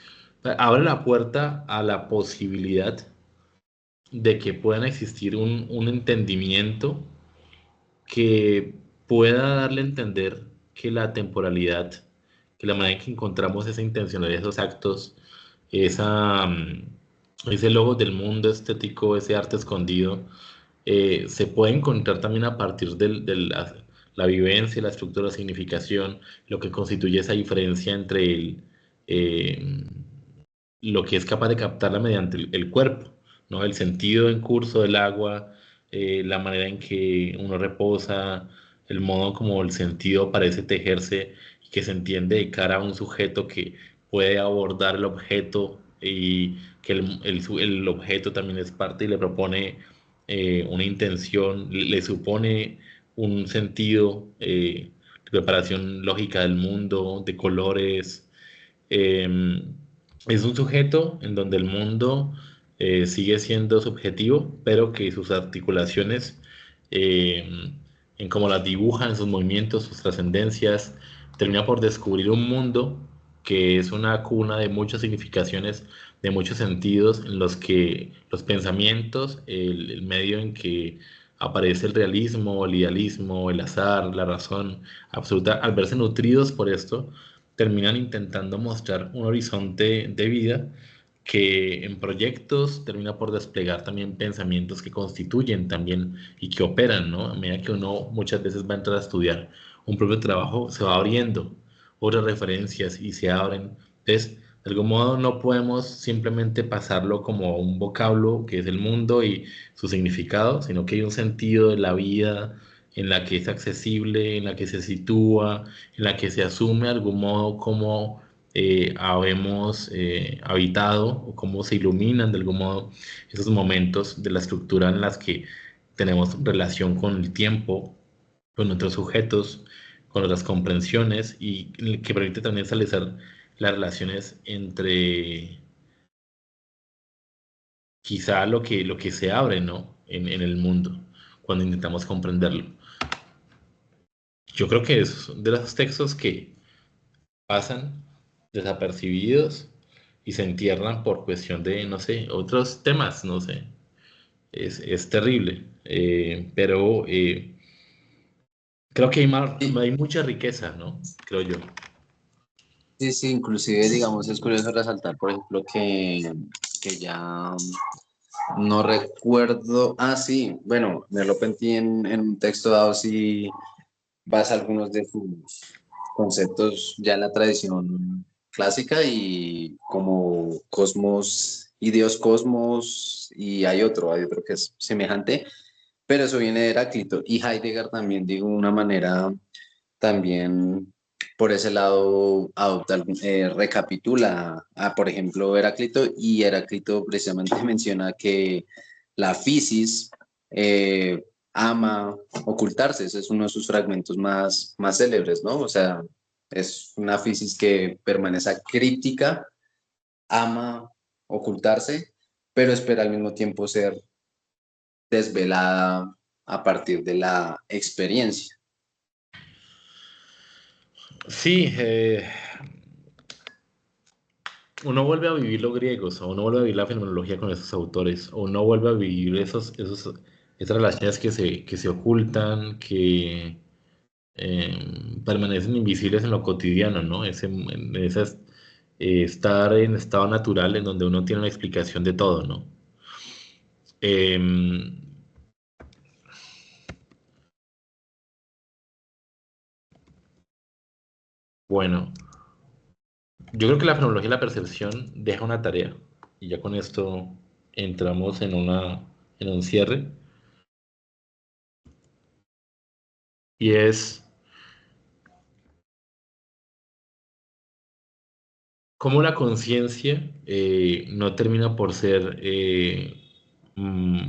Abre la puerta a la posibilidad de que puedan existir un entendimiento que pueda darle a entender que la temporalidad, que la manera en que encontramos esa intencionalidad, esos actos, esa, ese logo del mundo estético, ese arte escondido, se puede encontrar también a partir de la vivencia, la estructura, la significación, lo que constituye esa diferencia entre eh, lo que es capaz de captarla mediante el cuerpo, ¿no? El sentido en curso del agua, la manera en que uno reposa, el modo como el sentido parece tejerse y que se entiende de cara a un sujeto que puede abordar el objeto y que el objeto también es parte y le propone una intención, le supone un sentido, de preparación lógica del mundo, de colores. Es un sujeto en donde el mundo sigue siendo subjetivo, pero que sus articulaciones, en cómo las dibuja, en sus movimientos, sus trascendencias, termina por descubrir un mundo que es una cuna de muchas significaciones, de muchos sentidos, en los que los pensamientos, el medio en que aparece el realismo, el idealismo, el azar, la razón absoluta, al verse nutridos por esto, terminan intentando mostrar un horizonte de vida que en proyectos termina por desplegar también pensamientos que constituyen también y que operan, ¿no? A medida que uno muchas veces va a entrar a estudiar un propio trabajo, se va abriendo otras referencias y se abren. Entonces, de algún modo no podemos simplemente pasarlo como un vocablo que es el mundo y su significado, sino que hay un sentido de la vida en la que es accesible, en la que se sitúa, en la que se asume de algún modo cómo habemos habitado o cómo se iluminan de algún modo esos momentos de la estructura en las que tenemos relación con el tiempo, con otros sujetos, con otras comprensiones y que permite también establecer las relaciones entre quizá lo que se abre, ¿no? En el mundo cuando intentamos comprenderlo. Yo creo que es de los textos que pasan desapercibidos y se entierran por cuestión de, no sé, otros temas, no sé. Es terrible, pero creo que Sí, hay mucha riqueza, ¿no? Creo yo. sí, sí, inclusive, digamos, es curioso resaltar, por ejemplo, que ya no recuerdo, sí, bueno, Merleau-Ponty en un texto dado sí basa algunos de sus conceptos ya en la tradición clásica y como cosmos y Dios cosmos y hay otro que es semejante, pero eso viene de Heráclito y Heidegger también, digo, de una manera también por ese lado adopta, recapitula por ejemplo, Heráclito y Heráclito precisamente menciona que la fisis ama ocultarse, ese es uno de sus fragmentos más célebres, ¿no? O sea, es una fisis que permanece críptica, ama ocultarse, pero espera al mismo tiempo ser desvelada a partir de la experiencia. Sí, uno vuelve a vivir los griegos, o uno vuelve a vivir la fenomenología con esos autores, o uno vuelve a vivir esas relaciones que se ocultan, que permanecen invisibles en lo cotidiano, ¿no? Estar en estado natural en donde uno tiene una explicación de todo, ¿no? Em, bueno, yo creo que la fenomenología de la percepción deja una tarea, y ya con esto entramos en un cierre, y es cómo la conciencia no termina por ser mm,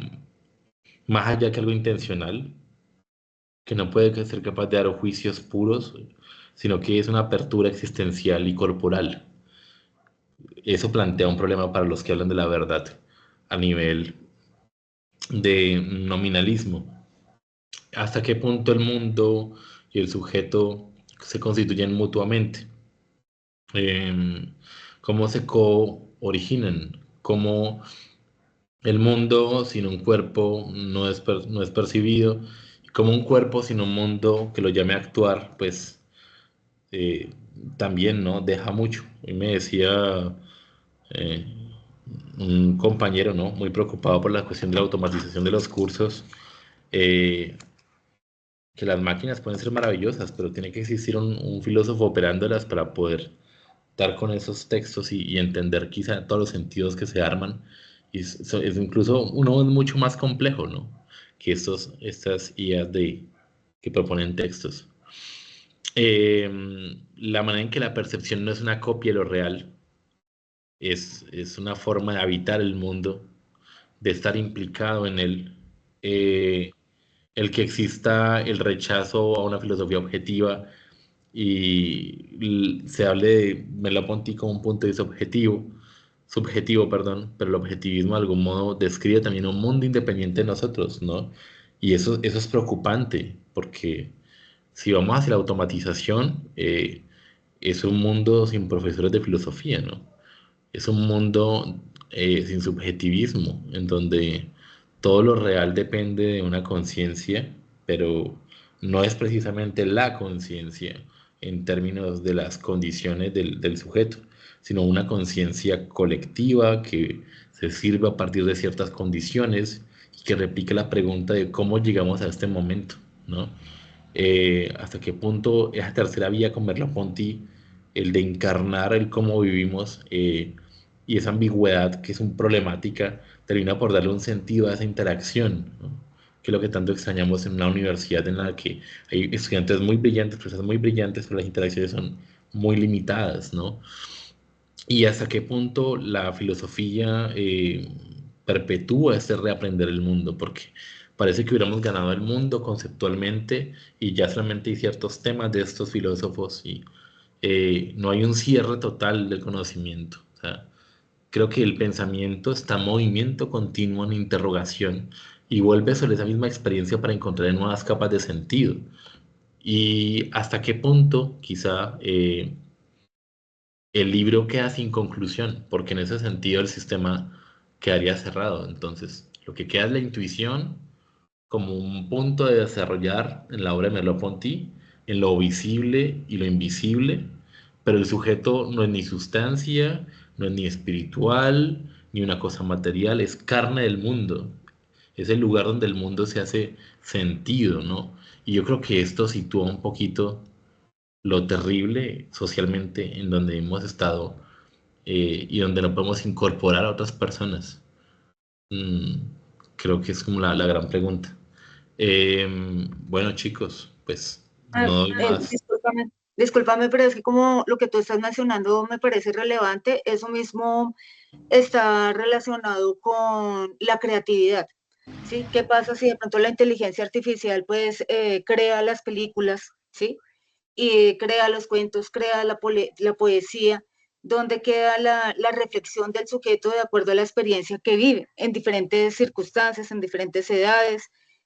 más allá que algo intencional, que no puede ser capaz de dar juicios puros, sino que es una apertura existencial y corporal. Eso plantea un problema para los que hablan de la verdad a nivel de nominalismo. ¿Hasta qué punto el mundo y el sujeto se constituyen mutuamente? Eh, ¿Cómo se co-originan? ¿Cómo el mundo sin un cuerpo no es percibido? ¿Cómo un cuerpo sin un mundo que lo llame a actuar, pues eh, también, ¿no? Deja mucho? Y me decía eh, un compañero, ¿no? Muy preocupado por la cuestión de la automatización de los cursos, eh, que las máquinas pueden ser maravillosas, pero tiene que existir un filósofo operándolas para poder dar con esos textos y entender quizá todos los sentidos que se arman. Y es incluso uno es mucho más complejo, ¿no? Que estas IAs que proponen textos. La manera en que la percepción no es una copia de lo real, es una forma de habitar el mundo, de estar implicado en él. el que exista el rechazo a una filosofía objetiva y se hable de Merleau-Ponty como un punto de vista subjetivo, perdón, pero el objetivismo de algún modo describe también un mundo independiente de nosotros, ¿no? Y eso es preocupante, porque si vamos hacia la automatización, es un mundo sin profesores de filosofía, ¿no? Es un mundo sin subjetivismo, en donde todo lo real depende de una conciencia, pero no es precisamente la conciencia en términos de las condiciones del sujeto, sino una conciencia colectiva que se sirve a partir de ciertas condiciones y que replica la pregunta de cómo llegamos a este momento, ¿no? Hasta qué punto esa tercera vía con Merleau-Ponty, el de encarnar el cómo vivimos, y esa ambigüedad que es un problemática, termina por darle un sentido a esa interacción, ¿no? Que es lo que tanto extrañamos en una universidad en la que hay estudiantes muy brillantes, profesores muy brillantes, pero las interacciones son muy limitadas, ¿no? Y hasta qué punto la filosofía perpetúa este reaprender el mundo, porque parece que hubiéramos ganado el mundo conceptualmente y ya solamente hay ciertos temas de estos filósofos y no hay un cierre total del conocimiento. O sea, creo que el pensamiento está en movimiento continuo, en interrogación, y vuelve sobre esa misma experiencia para encontrar nuevas capas de sentido. Y hasta qué punto quizá el libro queda sin conclusión, porque en ese sentido el sistema quedaría cerrado. Entonces, lo que queda es la intuición como un punto de desarrollar en la obra de Merleau-Ponty, en lo visible y lo invisible, pero el sujeto no es ni sustancia, no es ni espiritual, ni una cosa material, es carne del mundo, es el lugar donde el mundo se hace sentido, ¿no? Y yo creo que esto sitúa un poquito lo terrible socialmente en donde hemos estado, y donde no podemos incorporar a otras personas. Mm, creo que es como la gran pregunta. Bueno, chicos, pues Ah, no doy más. discúlpame, pero es que como lo que tú estás mencionando me parece relevante, eso mismo está relacionado con la creatividad, ¿sí? ¿Qué pasa si de pronto la inteligencia artificial pues crea las películas, ¿sí? Y crea los cuentos, crea la poesía, donde queda la reflexión del sujeto de acuerdo a la experiencia que vive en diferentes circunstancias, en diferentes edades.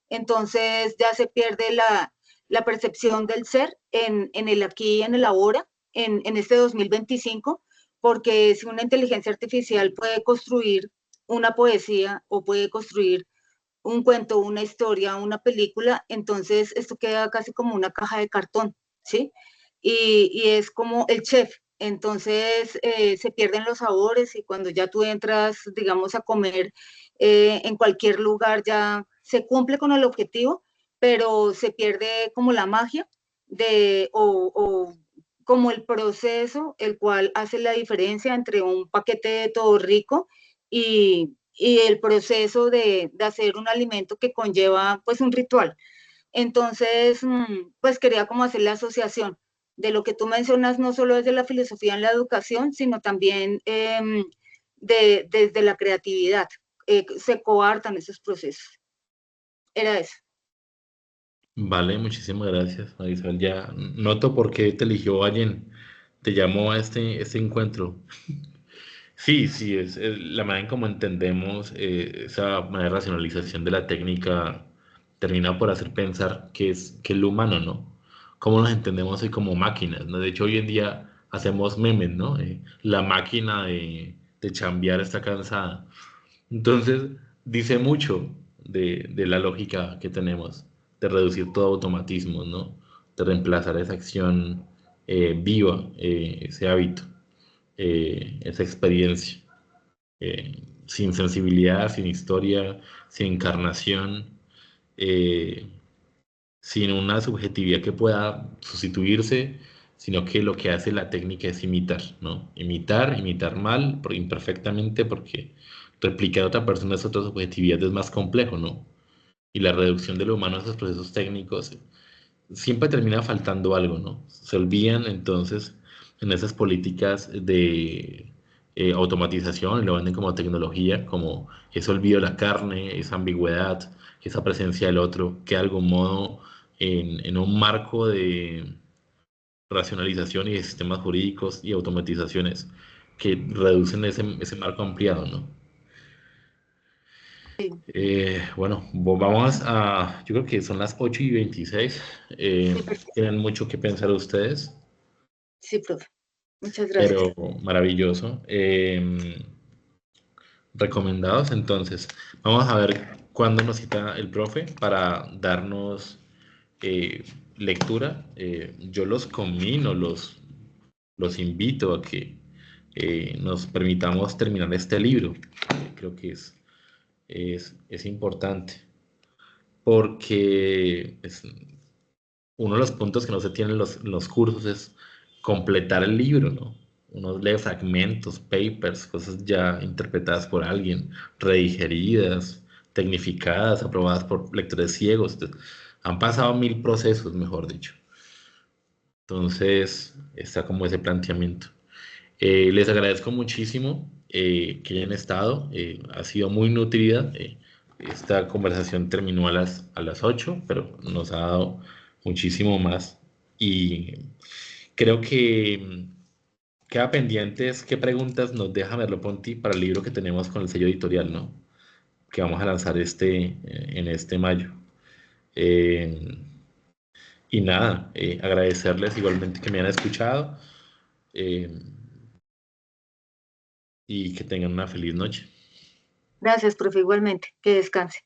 Entonces ya se pierde la percepción del ser en el aquí y en el ahora, en este 2025, porque si una inteligencia artificial puede construir una poesía o puede construir un cuento, una historia, una película, entonces esto queda casi como una caja de cartón, ¿sí? Y es como el chef, entonces se pierden los sabores y cuando ya tú entras, digamos, a comer en cualquier lugar ya se cumple con el objetivo, pero se pierde como la magia o como el proceso, el cual hace la diferencia entre un paquete de todo rico y el proceso de hacer un alimento que conlleva pues un ritual. Entonces, pues quería como hacer la asociación de lo que tú mencionas, no solo desde la filosofía en la educación, sino también desde la creatividad. Se coartan esos procesos. Era eso. Vale, muchísimas gracias, Marisol. Ya noto por qué te eligió alguien, te llamó a este encuentro. Sí, sí, es la manera en cómo entendemos, esa manera de racionalización de la técnica termina por hacer pensar que es lo humano, ¿no? Cómo nos entendemos hoy como máquinas, ¿no? De hecho, hoy en día hacemos memes, ¿no? La máquina de chambear está cansada. Entonces, dice mucho de la lógica que tenemos de reducir todo automatismo, ¿no? De reemplazar esa acción viva, ese hábito, esa experiencia, sin sensibilidad, sin historia, sin encarnación, eh, sin una subjetividad que pueda sustituirse, sino que lo que hace la técnica es imitar, ¿no? Imitar mal, imperfectamente, porque replicar a otra persona es otra subjetividad, es más complejo, ¿no? Y la reducción de lo humano a esos procesos técnicos siempre termina faltando algo, ¿no? Se olvidan entonces en esas políticas de automatización, y lo venden como tecnología, como ese olvido de la carne, esa ambigüedad, esa presencia del otro, que de algún modo en un marco de racionalización y de sistemas jurídicos y automatizaciones que reducen ese marco ampliado, ¿no? Sí, Bueno, vamos a, yo creo que son las 8:26. sí, perfecto. Tienen mucho que pensar ustedes, Sí, profe. Muchas gracias. pero maravilloso. Recomendados, entonces, vamos a ver cuándo nos cita el profe para darnos lectura. Yo los conmino, los invito a que nos permitamos terminar este libro. Creo que es importante porque uno de los puntos que no se tienen en los cursos es completar el libro, ¿no? Uno lee fragmentos, papers, cosas ya interpretadas por alguien, redigeridas, tecnificadas, aprobadas por lectores ciegos. Han pasado 1000 procesos, mejor dicho. Entonces, está como ese planteamiento. Les agradezco muchísimo que hayan estado. Ha sido muy nutrida. Esta conversación terminó a las 8, pero nos ha dado muchísimo más. Y creo que queda pendientes qué preguntas nos deja Merleau-Ponty para el libro que tenemos con el sello editorial, ¿no? Que vamos a lanzar en este mayo. Eh, y nada, agradecerles igualmente que me hayan escuchado. eh, y que tengan una feliz noche. Gracias, profe, igualmente. Que descanse.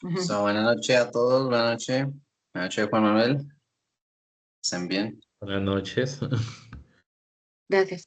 Ujú. So, buenas noches a todos, buenas noches. Buenas noches, Juan Manuel. Estén bien. Buenas noches. Gracias.